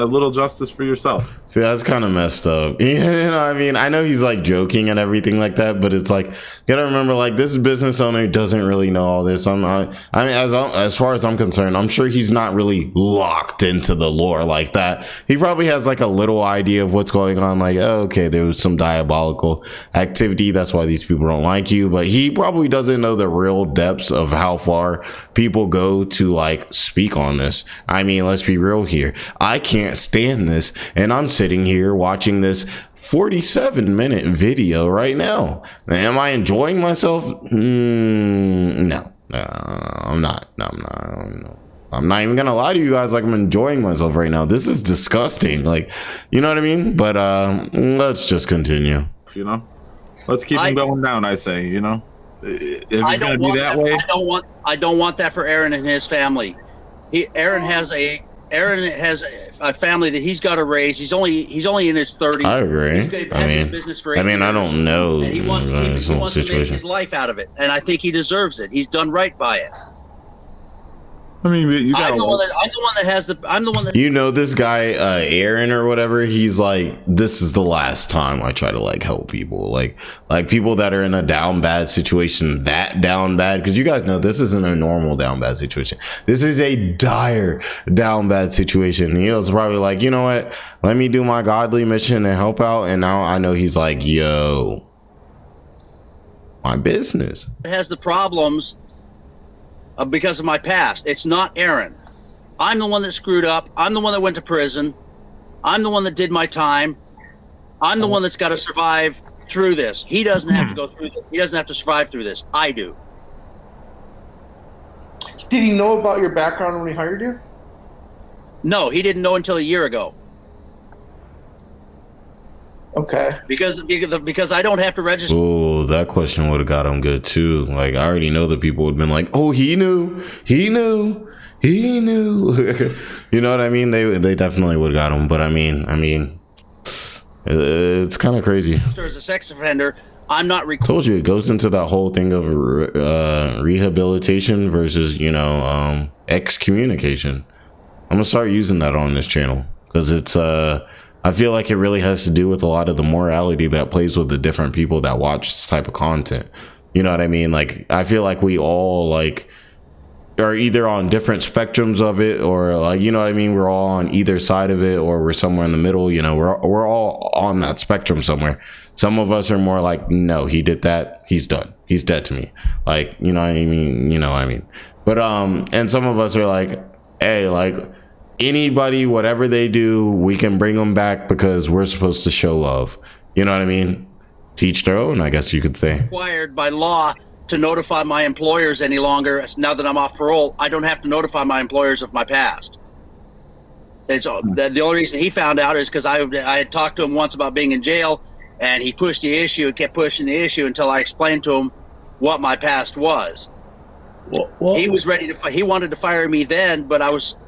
little justice for yourself. See, that's kind of messed up. I mean, I know he's like joking and everything like that, but it's like, you gotta remember, like, this business owner doesn't really know all this. I mean, as far as I'm concerned, I'm sure he's not really locked into the lore like that. He probably has like a little idea of what's going on. Like, oh, okay, there was some diabolical activity. That's why these people don't like you. But he probably doesn't know the real depths of how far people go to like speak on this. I mean, let's be real here. I can't stand this, and I'm sitting here watching this 47-minute video right now. Am I enjoying myself? No, I'm not. No. I'm not even gonna lie to you guys. Like, I'm enjoying myself right now. This is disgusting. Like, you know what I mean? But let's just continue. Let's keep him going down. I say, if it's gonna be that way. I don't want that for Aaron and his family. Aaron has a family that he's got to raise. He's only in his 30s. I agree. He's had this business for 8 years, I don't know. And he wants to make his life out of it, and I think he deserves it. He's done right by it. I mean, I'm the one that. This guy, Aaron or whatever. He's like, this is the last time I try to like help people, like people that are in a down bad situation, that down bad. Because you guys know this isn't a normal down bad situation. This is a dire down bad situation. He was probably like, you know what? Let me do my godly mission and help out. And now I know he's like, yo, my business has the problems. Because of my past. It's not Aaron. I'm the one that screwed up. I'm the one that went to prison. I'm the one that did my time. I'm the one that's got to survive through this. He doesn't have to go through this. He doesn't have to survive through this. I do. Did he know about your background when he hired you? No, he didn't know until a year ago. Okay. Because I don't have to register. Oh, that question would have got him good too. Like, I already know that people would have been like, oh, he knew. You know what I mean? They definitely would have got him. But I mean, it's kind of crazy. As a sex offender, I'm not. Told you, it goes into that whole thing of rehabilitation versus excommunication. I'm gonna start using that on this channel because it's I feel like it really has to do with a lot of the morality that plays with the different people that watch this type of content. You know what I mean? Like, I feel like we all like are either on different spectrums of it, or like, you know what I mean? We're all on either side of it, or we're somewhere in the middle. We're all on that spectrum somewhere. Some of us are more like, no, he did that. He's done. He's dead to me. Like, you know what I mean? But, and some of us are like, hey, like, anybody, whatever they do, we can bring them back because we're supposed to show love. You know what I mean? Teach their own, I guess you could say. Required by law to notify my employers any longer. Now that I'm off parole, I don't have to notify my employers of my past. It's the only reason he found out is because I had talked to him once about being in jail, and he pushed the issue and kept pushing the issue until I explained to him what my past was. Well, He was ready to. He wanted to fire me then, but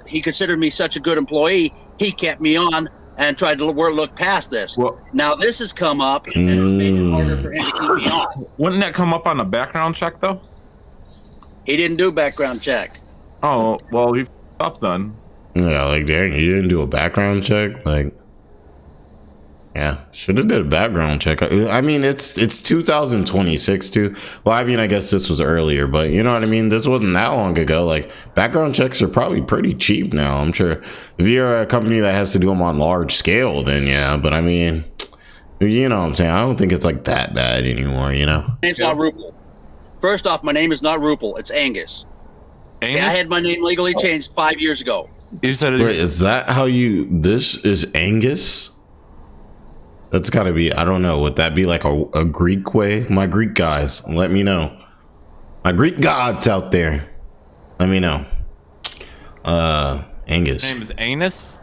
he considered me such a good employee. He kept me on and tried to look past this. Well, Now this has come up, and it's made it harder for him to keep me on. wouldn't that come up on a background check though? He didn't do background check. Oh, well, he f***ed up then. Yeah, like, dang, you didn't do a background check? Like, yeah, should have did a background check. I mean, it's 2026 too. Well, I mean, I guess this was earlier, but you know what I mean? This wasn't that long ago. Like, background checks are probably pretty cheap now. I'm sure if you're a company that has to do them on large scale, then yeah. But I mean, you know what I'm saying? I don't think it's like that bad anymore, you know? My name's not Rupel. First off, my name is not Rupel. It's Angus. Angus? I had my name legally changed 5 years ago. You said Wait, is that how you, this is Angus? That's gotta be, I don't know, would that be like a Greek way? My Greek guys, let me know. My Greek gods out there, let me know. Angus. his name is Anus?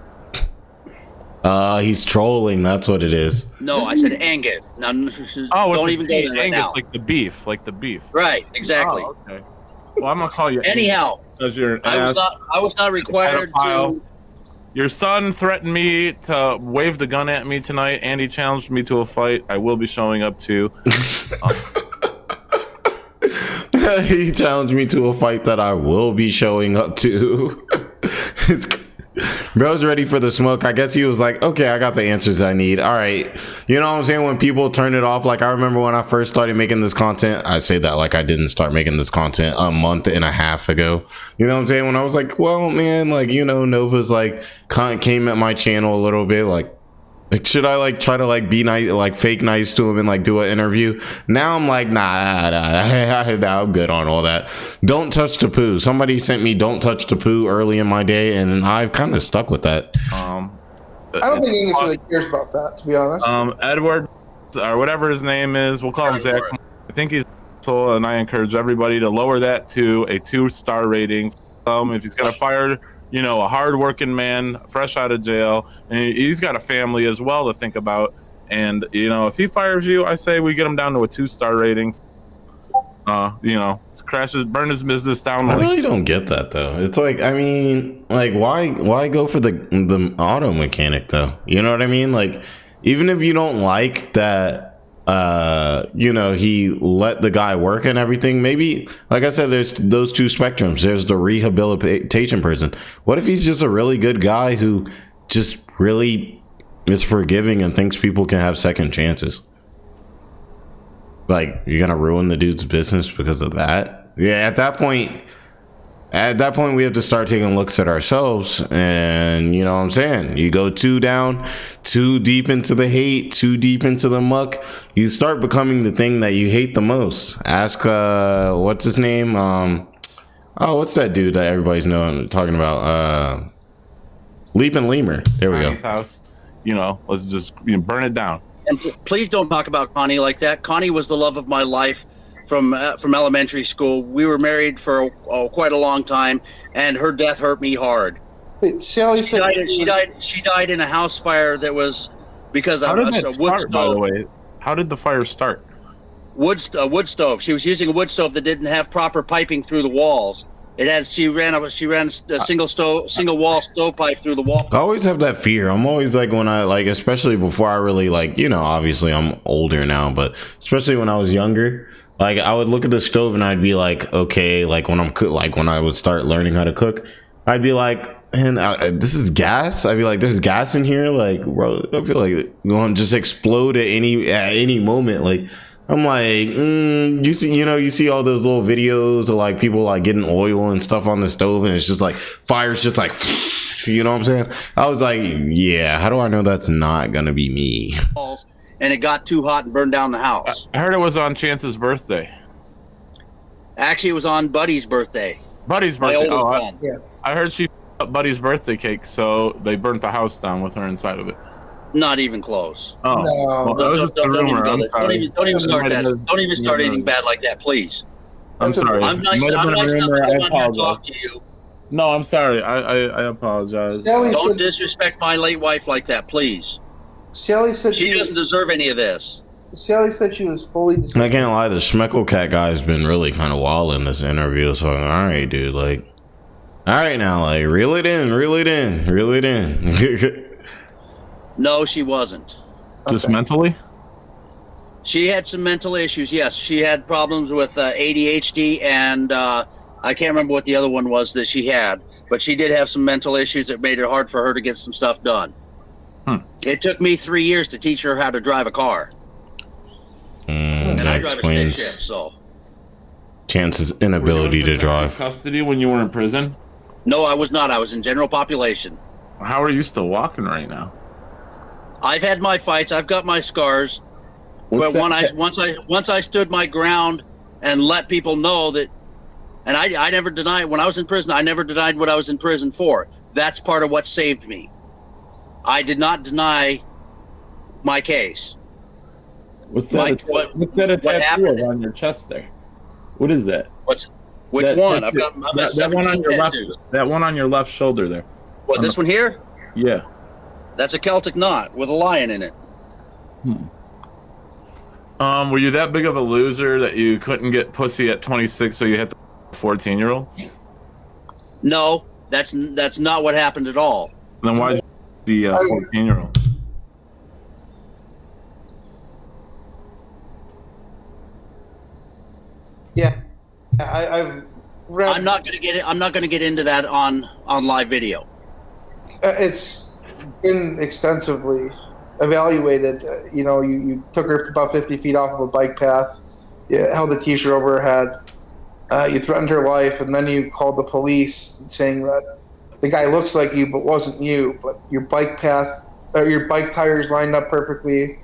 He's trolling, that's what it is. No, I said Angus. Now, Oh, don't it's even a go beef, there right Angus, now. like the beef. Right, exactly. Oh, okay. Well, I'm gonna call you Angus Anyhow, because you're an I was not required pedophile. to. Your son threatened me to wave the gun at me tonight, and he challenged me to a fight. I will be showing up too. He challenged me to a fight that I will be showing up to. Bro's ready for the smoke. I guess he was like, okay, I got the answers I need. All right. You know what I'm saying? When people turn it off, like I remember when I first started making this content, I say that like I didn't start making this content a month and a half ago. You know what I'm saying? When I was like, well, man, like, you know, Nova's like came at my channel a little bit, like should I like try to like be nice, like fake nice to him and like do an interview? Now I'm like, nah, I'm good on all that. Don't touch the poo. Somebody sent me don't touch the poo early in my day, and I've kind of stuck with that. I don't think Angus really cares about that, to be honest. Edward, or whatever his name is, we'll call him Zach. I think he's so, and I encourage everybody to lower that to a 2-star rating. If he's gonna fire, you know, a hard-working man, fresh out of jail, and he's got a family as well to think about. And you know, if he fires you, I say we get him down to a 2-star rating. You know, burn his business down. I really don't get that though. It's like, I mean, like why go for the auto mechanic though? You know what I mean? Like, even if you don't like that, you know, he let the guy work and everything, maybe, like I said, there's those two spectrums. There's the rehabilitation person. What if he's just a really good guy who just really is forgiving and thinks people can have second chances? Like, you're gonna ruin the dude's business because of that? Yeah, at that point we have to start taking looks at ourselves, and you know what I'm saying, you go too deep into the hate, too deep into the muck, you start becoming the thing that you hate the most. Ask what's his name, what's that dude that everybody's talking about, Leap and Lemur. There we go. House, you know, let's just burn it down. And please don't talk about Connie like that. Connie was the love of my life from elementary school. We were married for quite a long time, and her death hurt me hard. Wait, Sally said She died in a house fire that was because How of did a that wood start, by the stove. way? How did the fire start? Wood stove. She was using a wood stove that didn't have proper piping through the walls. She ran a single wall stovepipe through the wall. I always have that fear. I'm always like, when I like, especially before I really like, you know, obviously I'm older now, but especially when I was younger, like I would look at the stove and I'd be like, okay, like when when I would start learning how to cook, I'd be like, man, this is gas. I'd be like, there's gas in here. Like, bro, I feel like it's going to just explode at any moment. Like, I'm like, you see all those little videos of like people like getting oil and stuff on the stove, and it's just like fire's just like, you know what I'm saying? I was like, yeah, how do I know that's not gonna be me? And it got too hot and burned down the house. I heard it was on Chance's birthday. Actually, it was on Buddy's birthday. Buddy's My birthday. oldest son. I heard she up Buddy's birthday cake, so they burnt the house down with her inside of it. Not even close. Oh, No. well, that was just a Don't even rumor. go I'm there. sorry. Don't even start Might have that. been- Don't even start might have anything been- bad like that, please. I'm sorry. I'm nice. Might have I'm been a nice enough rumor. to I come on here and apologize. talk to you. No, I'm sorry. I apologize. Sally Don't said, disrespect my late wife like that, please. Sally said She doesn't deserve any of this. Sally said she was fully I disabled. can't lie, the Schmeckle Cat guy has been really kind of wild in this interview. So, all right, dude, like, all right now, like, reel it in, reel it in, reel it in. No, she wasn't. Just Okay. mentally? She had some mental issues. Yes, she had problems with ADHD, and I can't remember what the other one was that she had. But she did have some mental issues that made it hard for her to get some stuff done. It took me 3 years to teach her how to drive a car, and That I drive a stick explains shift. So Chance's inability to drive. Custody when you were in prison? no, I was not. I was in general population. How are you still walking right now? I've had my fights. I've got my scars. What's But that- once I stood my ground and let people know that, and I never denied when I was in prison. I never denied what I was in prison for. That's part of what saved me. I did not deny my case. What's Mike, that? what- What's that a what tattoo happened? of on your chest there? What is that? Which That one? tattoo- I've got that one on 17 your tattoos. left. That one on your left shoulder there. What, this one here? Yeah. That's a Celtic knot with a lion in it. Were you that big of a loser that you couldn't get pussy at 26, so you had the 14-year-old? No, that's not what happened at all. Then why the 14-year-old? Yeah, I've read. I'm not going to get it. I'm not going to get into that on live video. It's been extensively evaluated. You took her about 50 feet off of a bike path. You held a t-shirt over her head. You threatened her life, and then you called the police saying that the guy looks like you but wasn't you. But your bike tires lined up perfectly,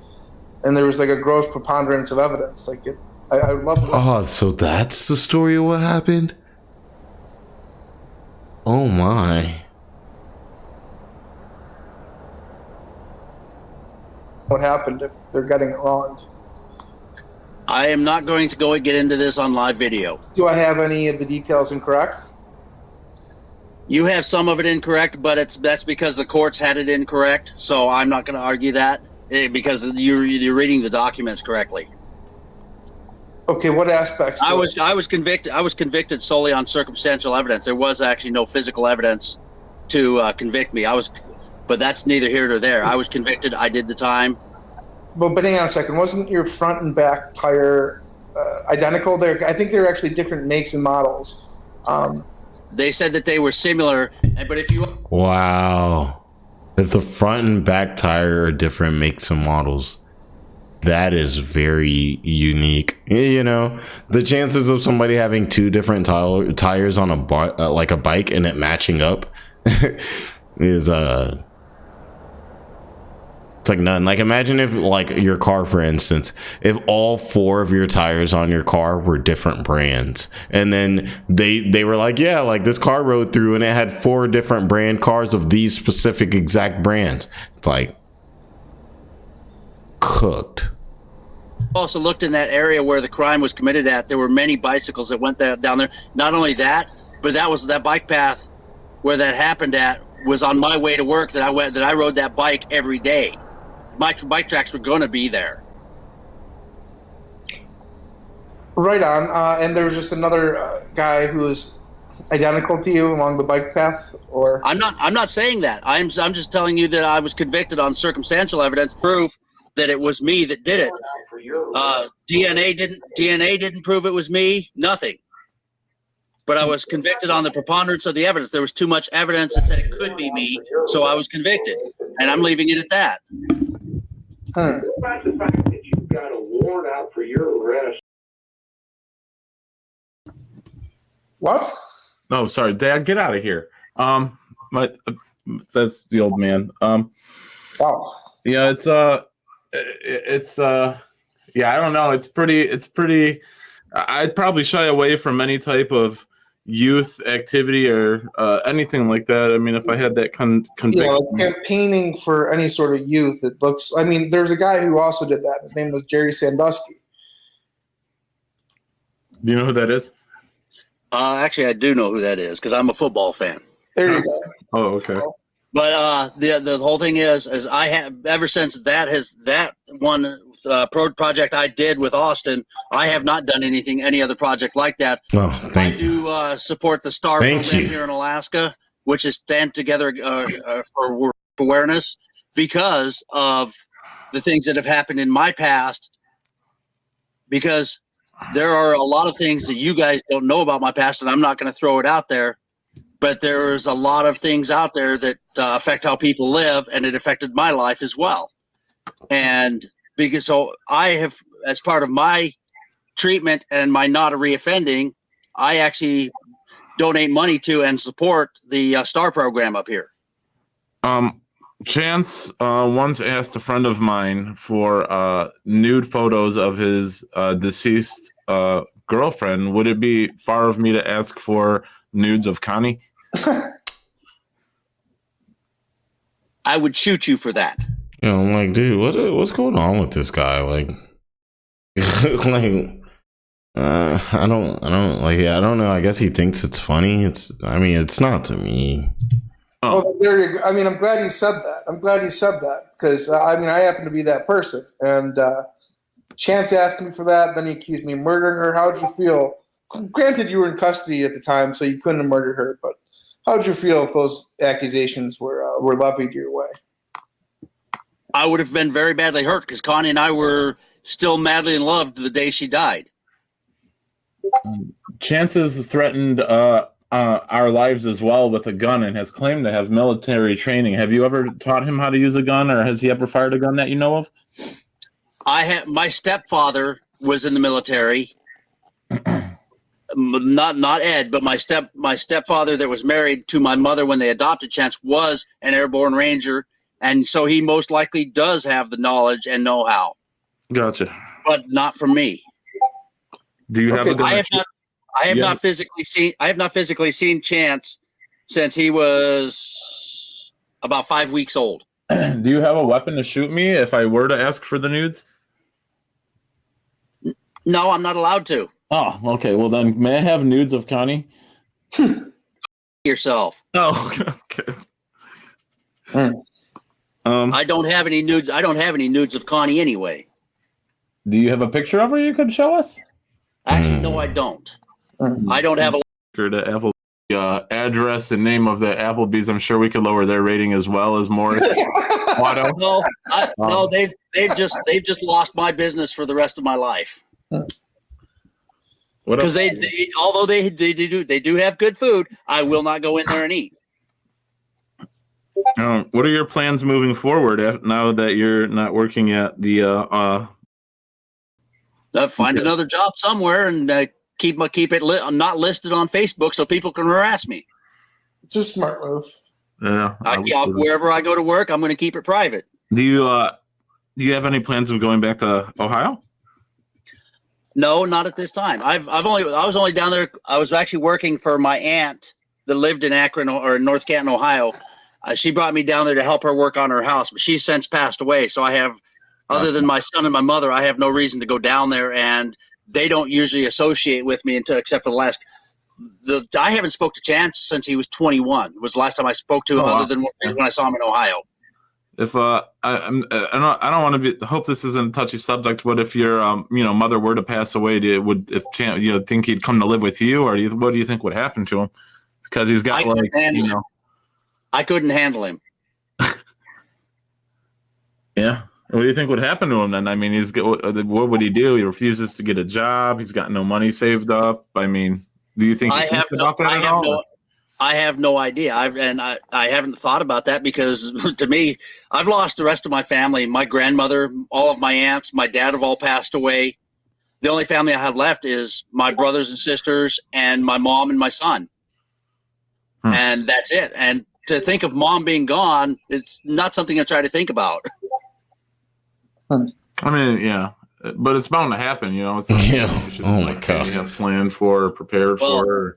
and there was like a gross preponderance of evidence. Like it, I would love to. Oh, so that's the story of what happened? Oh my. What happened if they're getting it wrong? I am not going to go and get into this on live video. Do I have any of the details incorrect? You have some of it incorrect, but that's because the courts had it incorrect. So I'm not going to argue that because you're reading the documents correctly. Okay, what aspects? I was convicted solely on circumstantial evidence. There was actually no physical evidence to convict me. But that's neither here nor there. I was convicted. I did the time. But hang on a second. Wasn't your front and back tire identical? I think they're actually different makes and models. They said that they were similar, but if you Wow. If the front and back tire are different makes and models, that is very unique. You know, the chances of somebody having two different tires on like a bike and it matching up is it's like nothing. Like imagine if like your car, for instance, if all four of your tires on your car were different brands, and then they were like, yeah, like this car rode through and it had four different brand cars of these specific exact brands. It's like cooked. also looked in that area where the crime was committed at, there were many bicycles that went down there. Not only that, but that bike path where that happened at was on my way to work that I rode that bike every day. My bike tracks were going to be there. Right on. And there was just another guy who was identical to you along the bike path, or I'm not saying that. I'm just telling you that I was convicted on circumstantial evidence, proof that it was me that did it. DNA didn't prove it was me. Nothing. But I was convicted on the preponderance of the evidence. There was too much evidence that said it could be me, so I was convicted, and I'm leaving it at that. Despite the fact that you've got a warrant out for your arrest. what? Oh, sorry, Dad, get out of here. That's the old man. Wow. Yeah, yeah, I don't know. It's pretty. I'd probably shy away from any type of, youth activity or anything like that? I mean, if I had that conviction. You know, like campaigning for any sort of youth, it looks. I mean, there's a guy who also did that. His name was Jerry Sandusky. Do you know who that is? Actually, I do know who that is because I'm a football fan. There you go. Oh, okay. But the whole thing is I have ever since that one project I did with Austin, I have not done any other project like that. Oh, I do support the STAR program here in Alaska, which is Stand Together for Awareness, because of the things that have happened in my past. Because there are a lot of things that you guys don't know about my past, and I'm not going to throw it out there. But there's a lot of things out there that affect how people live, and it affected my life as well. And so I have, as part of my treatment and my not a reoffending, I actually donate money to and support the STAR program up here. Chance once asked a friend of mine for nude photos of his deceased girlfriend. Would it be far of me to ask for nudes of Connie? I would shoot you for that. You know, I'm like, dude, what's going on with this guy? Like, I don't know. I guess he thinks it's funny. It's not to me. Oh, well, there you go. I mean, I'm glad you said that. Because I happen to be that person. And Chance asked me for that. Then he accused me of murdering her. How did you feel? Granted, you were in custody at the time, so you couldn't have murdered her. But how did you feel if those accusations were levied your way? I would have been very badly hurt because Connie and I were still madly in love to the day she died. Chance has threatened our lives as well with a gun and has claimed to have military training. Have you ever taught him how to use a gun, or has he ever fired a gun that you know of? My stepfather was in the military. Not Ed, but my stepfather that was married to my mother when they adopted Chance was an airborne ranger, and so he most likely does have the knowledge and know-how. Gotcha. But not from me. Do you have a gun? I have not physically seen Chance since he was about 5 weeks old. Do you have a weapon to shoot me if I were to ask for the nudes? No, I'm not allowed to. Oh, okay. Well, then, may I have nudes of Connie? Yourself. Oh, okay. I don't have any nudes. I don't have any nudes of Connie anyway. Do you have a picture of her you could show us? Actually, no, I don't. I don't have a. The Apple address and name of the Applebee's. I'm sure we could lower their rating as well as Morris. No, they've just lost my business for the rest of my life. Because although they do have good food, I will not go in there and eat. What are your plans moving forward now that you're not working at the? Find another job somewhere and keep it not listed on Facebook so people can harass me. It's a smart move. Yeah. Wherever I go to work, I'm going to keep it private. Do you have any plans of going back to Ohio? No, not at this time. I was only down there. I was actually working for my aunt that lived in Akron or North Canton, Ohio. She brought me down there to help her work on her house, but she's since passed away. So I have, other than my son and my mother, I have no reason to go down there, and they don't usually associate with me except for the last. I haven't spoke to Chance since he was 21. It was the last time I spoke to him, other than when I saw him in Ohio. If I don't want to hope this isn't a touchy subject, but if your mother were to pass away, think he'd come to live with you, or what do you think would happen to him? Because he's got I couldn't handle him. Yeah. What do you think would happen to him then? I mean, what would he do? He refuses to get a job. He's got no money saved up. I mean, do you think I have no idea. I haven't thought about that because to me, I've lost the rest of my family. My grandmother, all of my aunts, my dad have all passed away. The only family I have left is my brothers and sisters and my mom and my son. And that's it. And to think of mom being gone, it's not something I try to think about. I mean, yeah, but it's bound to happen, It's yeah. Oh my gosh. You have planned for, or prepared for.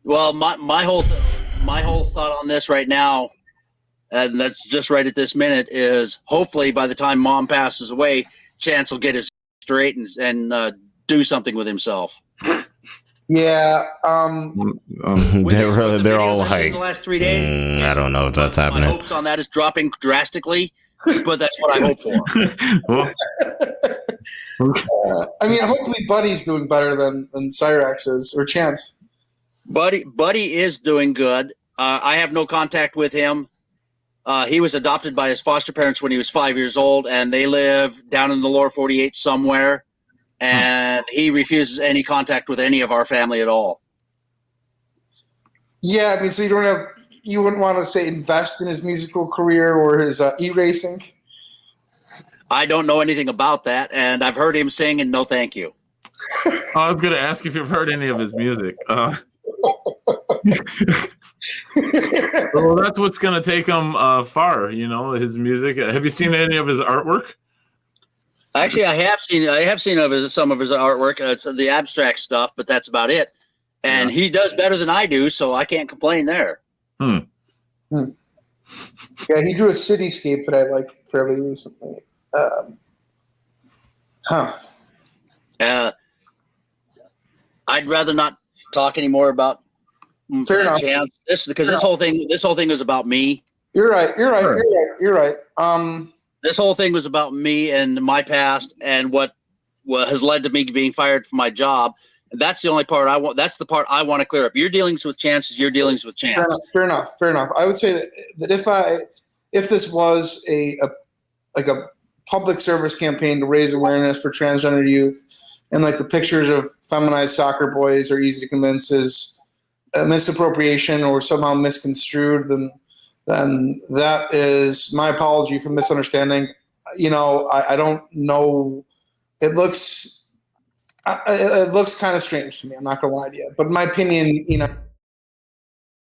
Well, my whole thought on this right now, and that's just right at this minute, is hopefully by the time Mom passes away, Chance will get his straight and do something with himself. Yeah. They're all I've seen hype. the last 3 days. I don't know if that's happening. My hopes on that is dropping drastically, but that's what I hope for. Well, I mean, hopefully Buddy's doing better than Cyraxx is, or Chance. Buddy is doing good. I have no contact with him. He was adopted by his foster parents when he was 5 years old, and they live down in the lower 48 somewhere. And he refuses any contact with any of our family at all. Yeah, I mean, so you wouldn't want to say invest in his musical career or his e-racing? I don't know anything about that, and I've heard him sing, and no thank you. I was going to ask if you've heard any of his music. Well, that's what's going to take him far, his music. Have you seen any of his artwork? Actually, I have seen some of his artwork. It's the abstract stuff, but that's about it. And he does better than I do, so I can't complain there. Yeah, he drew a cityscape that I liked fairly recently. I'd rather not talk anymore about Chance. This whole thing was about me. You're right. This whole thing was about me and my past and what has led to me being fired from my job. And that's the only part I want. That's the part I want to clear up. Your dealings with Chance is your dealings with Chance. Fair enough. I would say that if this was a public service campaign to raise awareness for transgender youth, and like the pictures of feminized soccer boys are easy to convince is a misappropriation or somehow misconstrued, then that is my apology for misunderstanding. I don't know. It looks kind of strange to me. I'm not gonna lie to you, but in my opinion,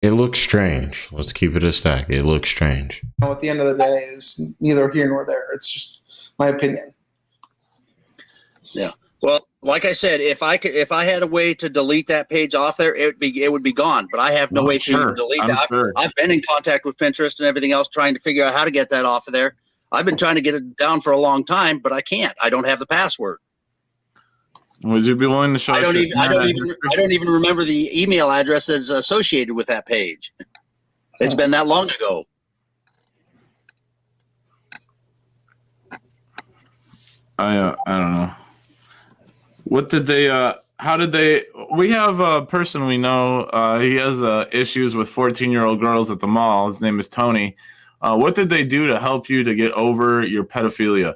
it looks strange. Let's keep it a stack. It looks strange. At the end of the day, is neither here nor there. It's just my opinion. Yeah. Well, like I said, if I had a way to delete that page off there, it would be gone. But I have no way to delete that. Sure. I've been in contact with Pinterest and everything else, trying to figure out how to get that off of there. I've been trying to get it down for a long time, but I can't. I don't have the password. Would you be willing to show? I don't even remember the email address that's associated with that page. It's been that long ago. I don't know. What did they? How did they? We have a person we know. He has issues with 14-year-old girls at the mall. His name is Tony. What did they do to help you to get over your pedophilia?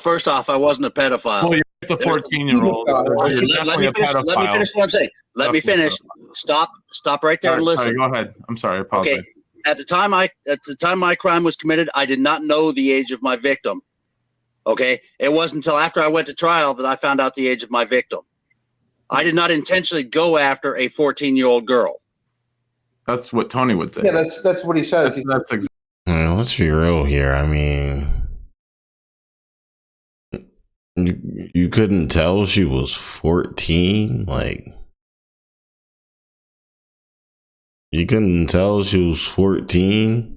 First off, I wasn't a pedophile. Well, you're the 14-year-old. Let me finish what I'm saying. Let me finish. Stop right there and listen. Sorry, go ahead. I'm sorry. I apologize. Okay. At the time my crime was committed, I did not know the age of my victim. Okay. It wasn't until after I went to trial that I found out the age of my victim. I did not intentionally go after a 14-year-old girl. That's what Tony would say. Yeah, that's what he says. That's exactly. Let's be real here. I mean, you couldn't tell she was 14. Like, you couldn't tell she was 14.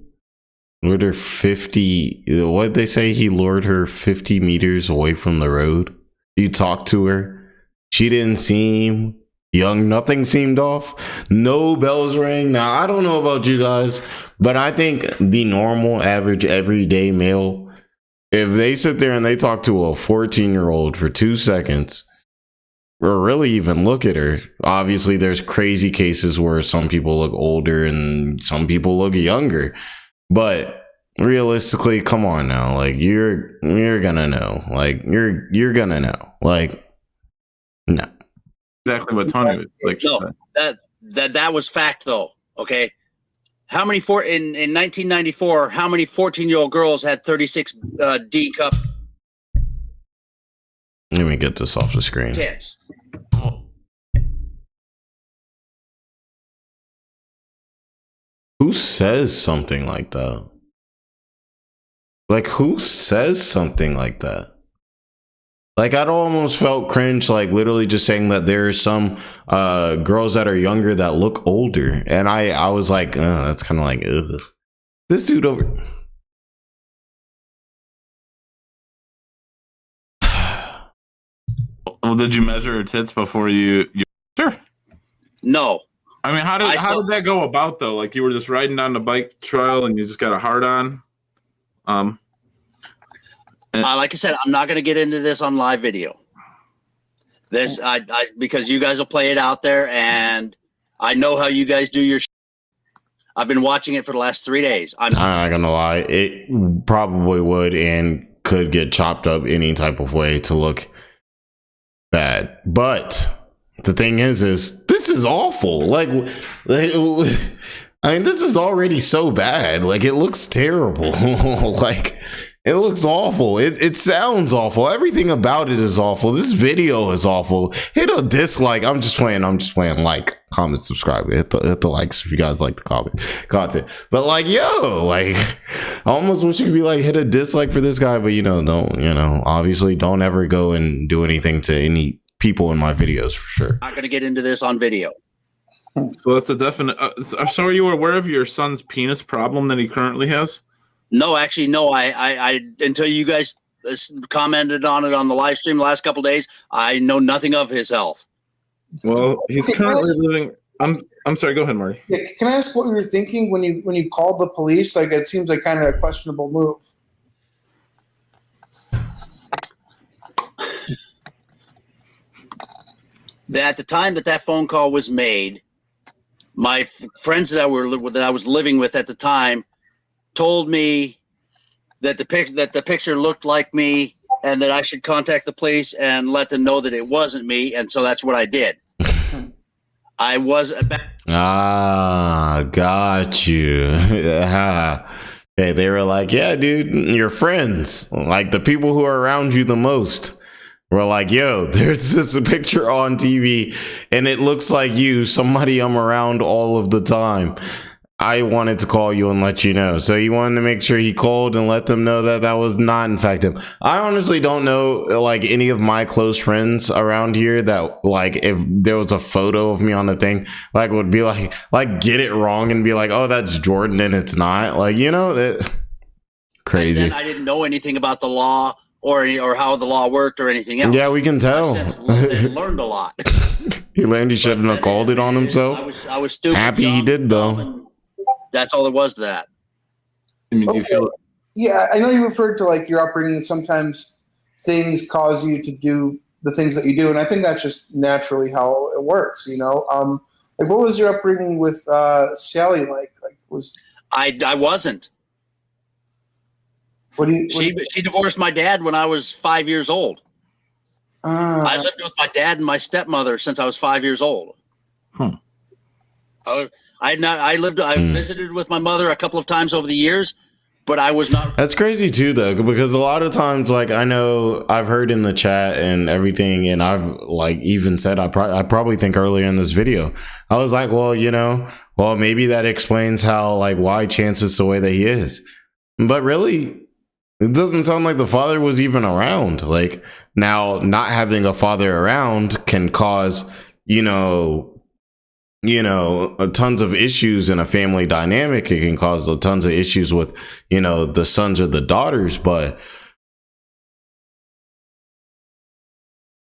Lured her 50. What'd they say? He lured her 50 meters away from the road. You talked to her. She didn't seem young. Nothing seemed off. No bells rang. Now, I don't know about you guys, but I think the normal, average, everyday male, if they sit there and they talk to a 14-year-old for 2 seconds, or really even look at her, obviously there's crazy cases where some people look older and some people look younger. But realistically, come on now. Like, you're gonna know. Like, you're gonna know. Like, no. Exactly what Tony would like. No, that was fact though. Okay. How many in 1994, how many 14-year-old girls had 36 D cup Let me get this off the screen. tits? Who says something like that? Like, who says something like that? Like, I'd almost felt cringe, like literally just saying that there are some girls that are younger that look older, and I was like, that's kind of like, ugh. This dude over. Well, did you measure her tits before you? Sure. No. I mean, how did that go about though? Like, you were just riding down the bike trail and you just got a hard on. Like I said, I'm not going to get into this on live video. This, because you guys will play it out there, and I know how you guys do your. I've been watching it for the last 3 days. I'm not gonna lie, it probably would and could get chopped up any type of way to look bad. But the thing is this is awful. Like, I mean, this is already so bad. Like, it looks terrible. Like, it looks awful. It sounds awful. Everything about it is awful. This video is awful. Hit a dislike. I'm just playing. Like, comment, subscribe. Hit the likes if you guys like the content. But like, yo, like, I almost wish you could be like, hit a dislike for this guy. But obviously don't ever go and do anything to any people in my videos for sure. not going to get into this on video. So that's a definite. So are you aware of your son's penis problem that he currently has? No, actually, no. I until you guys commented on it on the live stream the last couple of days, I know nothing of his health. Well, he's currently living. I'm sorry. Go ahead, Marty. Yeah, can I ask what you were thinking when you called the police? Like, it seems like kind of a questionable move. At the time that phone call was made, my friends that I was living with at the time told me that the picture looked like me and that I should contact the police and let them know that it wasn't me, and so that's what I did. I was got you. Hey, they were like, yeah, dude, your friends, like the people who are around you the most, were like, yo, there's this picture on TV and it looks like you, somebody I'm around all of the time. I wanted to call you and let you know. So he wanted to make sure he called and let them know that was not in fact him. I honestly don't know, like, any of my close friends around here that, like, if there was a photo of me on the thing, like, would be like get it wrong and be like, oh, that's Jordan and it's not. Like, that crazy. I didn't know anything about the law or how the law worked or anything else. Yeah, we can tell. I've since learned a lot. He learned he shouldn't have called it on himself. I was stupid. Happy he did though. That's all there was to that. I mean, do you feel? Yeah, I know you referred to like your upbringing, and sometimes things cause you to do the things that you do, and I think that's just naturally how it works. Like, what was your upbringing with Sally like? Like, was I wasn't. She divorced my dad when I was 5 years old. I lived with my dad and my stepmother since I was 5 years old. I visited with my mother a couple of times over the years, but I was not. That's crazy too, though, because a lot of times, like, I know I've heard in the chat and everything, and I've like even said I probably think earlier in this video, I was like, well, maybe that explains how, like, why Chance is the way that he is. But really, it doesn't sound like the father was even around. Like, now not having a father around can cause, tons of issues in a family dynamic. It can cause tons of issues with, the sons or the daughters. But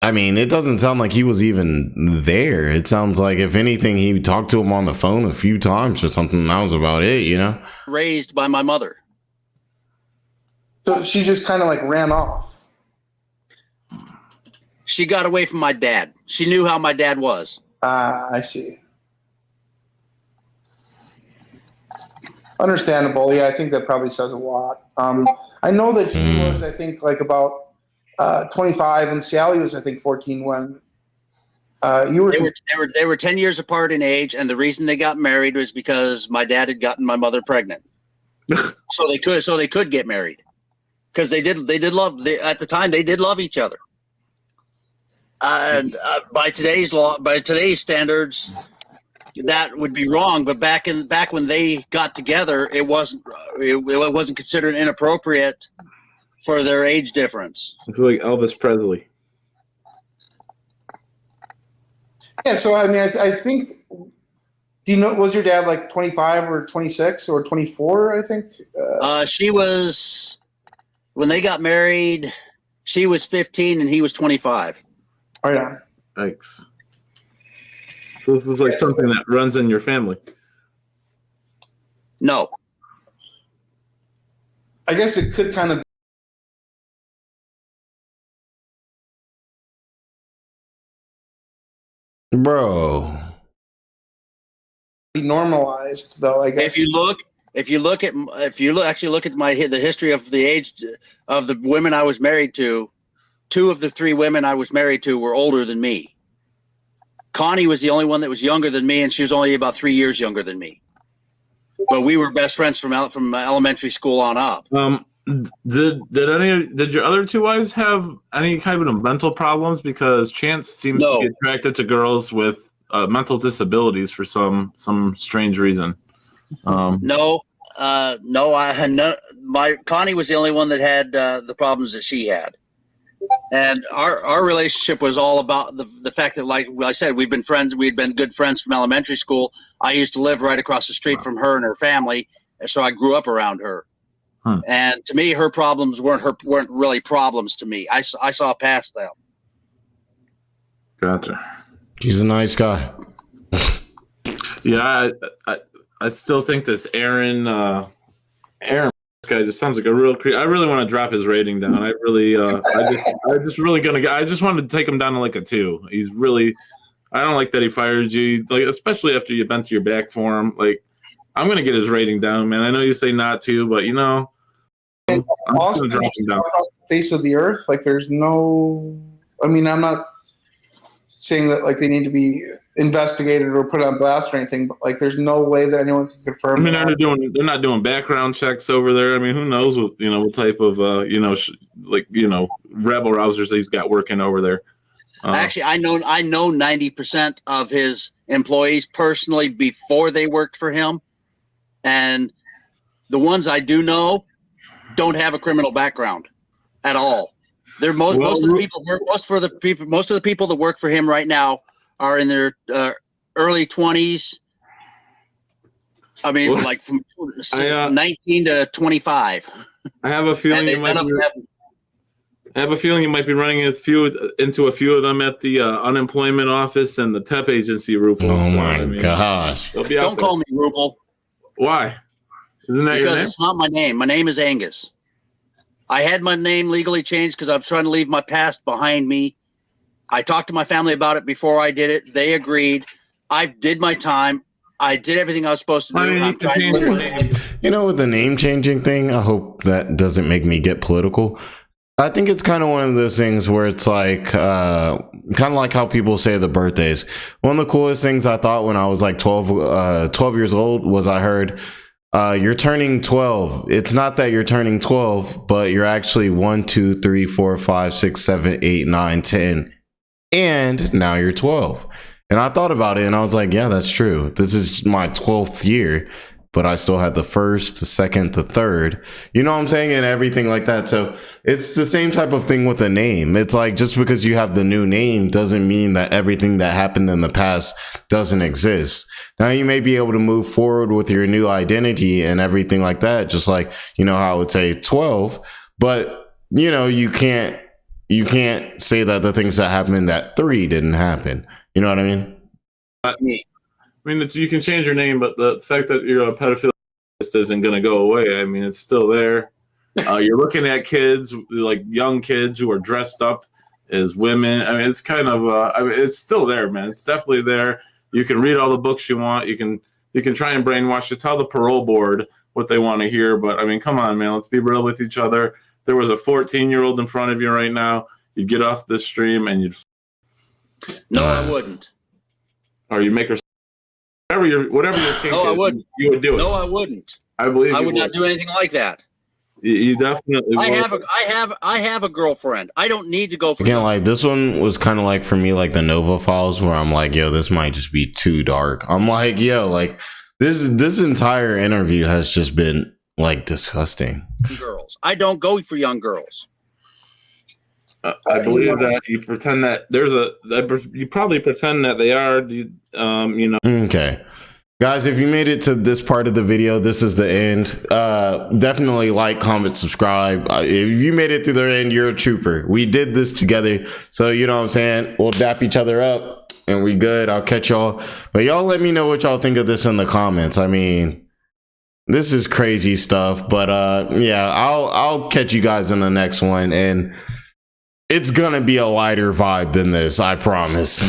I mean, it doesn't sound like he was even there. It sounds like, if anything, he talked to him on the phone a few times or something. That was about it, Raised by my mother. So she just kind of like ran off. She got away from my dad. She knew how my dad was. I see. Understandable. Yeah, I think that probably says a lot. I know that he was, I think, like about 25, and Sally was, I think, 14 when you were. They were 10 years apart in age, and the reason they got married was because my dad had gotten my mother pregnant. so they could get married, because they did love at the time they did love each other. And by today's standards, that would be wrong. But back when they got together, it wasn't considered inappropriate for their age difference. It's like Elvis Presley. Yeah, so I mean, I think. Do you know? Was your dad like 25 or 26 or 24? I think. She was when they got married. She was 15 and he was 25. Right on. Thanks. So this is like something that runs in your family. No. I guess it could kind of. Bro. Be normalized, though. I guess. If you look at the history of the age of the women I was married to, 2 of the 3 women I was married to were older than me. Connie was the only one that was younger than me, and she was only about 3 years younger than me. But we were best friends from elementary school on up. Did your other 2 wives have any kind of mental problems? Because Chance seems to be attracted to girls with mental disabilities for some strange reason. No. My Connie was the only one that had the problems that she had, and our relationship was all about the fact that, like I said, we'd been friends. We'd been good friends from elementary school. I used to live right across the street from her and her family, and so I grew up around her. And to me, her problems weren't really problems to me. I saw past them. Gotcha. He's a nice guy. Yeah, I still think this Aaron this guy just sounds like a real creep. I really want to drop his rating down. I just wanted to take him down to like a 2. He's really, I don't like that he fired you, like, especially after you bent your back for him. Like, I'm gonna get his rating down, man. I know you say not to, but I'm Austin gonna drop him down. Face of the earth. Like, there's no. I mean, I'm not saying that like they need to be investigated or put on blast or anything, but like there's no way that anyone can confirm. I mean, they're not doing background checks over there. I mean, who knows what type of rebel rousers he's got working over there. Actually, I know 90% of his employees personally before they worked for him, and the ones I do know don't have a criminal background at all. They're most of the people that work for him right now are in their early 20s. I mean, like from 19 to 25. I have a feeling you might be running into a few of them at the unemployment office and the TEP agency, Rupel. Oh my gosh! Don't call me Rupel. Why? Isn't that your name? It's not my name. My name is Angus. I had my name legally changed because I was trying to leave my past behind me. I talked to my family about it before I did it. They agreed. I did my time. I did everything I was supposed to do. I'm trying to live my life. With the name changing thing, I hope that doesn't make me get political. I think it's kind of one of those things where it's like, kind of like how people say the birthdays. One of the coolest things I thought when I was like 12 years old was I heard, you're turning 12. It's not that you're turning 12, but you're actually 1, 2, 3, 4, 5, 6, 7, 8, 9, 10. And now you're 12. And I thought about it and I was like, yeah, that's true. This is my 12th year, but I still had the first, the second, the third, you know what I'm saying? And everything like that. So it's the same type of thing with a name. It's like, just because you have the new name doesn't mean that everything that happened in the past doesn't exist. Now you may be able to move forward with your new identity and everything like that. Just like, how I would say 12, but you can't say that the things that happened at 3 didn't happen. You know what I mean? I mean, you can change your name, but the fact that you're a pedophile isn't going to go away. I mean, it's still there. You're looking at kids, like young kids who are dressed up as women. I mean, it's kind of, it's still there, man. It's definitely there. You can read all the books you want. You can try and brainwash it. Tell the parole board what they want to hear. But I mean, come on, man. Let's be real with each other. If there was a 14-year-old in front of you right now, you'd get off this stream and you'd. No, I wouldn't. Or you make her. Whatever your kink I wouldn't. You would do it. No, I wouldn't. I believe I would not do anything like that. You definitely would. I have a girlfriend. I don't need to go for. Again, like this one was kind of like for me, like the Nova Files, where I'm like, yo, this might just be too dark. I'm like, yo, like this entire interview has just been like disgusting. Girls, I don't go for young girls. I believe that you pretend that you probably pretend that they are, Okay. Guys, if you made it to this part of the video, this is the end. Definitely like, comment, subscribe. If you made it through the end, you're a trooper. We did this together. So, you know what I'm saying? We'll dap each other up and we good. I'll catch y'all. But y'all let me know what y'all think of this in the comments. I mean, this is crazy stuff. But yeah, I'll catch you guys in the next one. And it's gonna be a lighter vibe than this, I promise.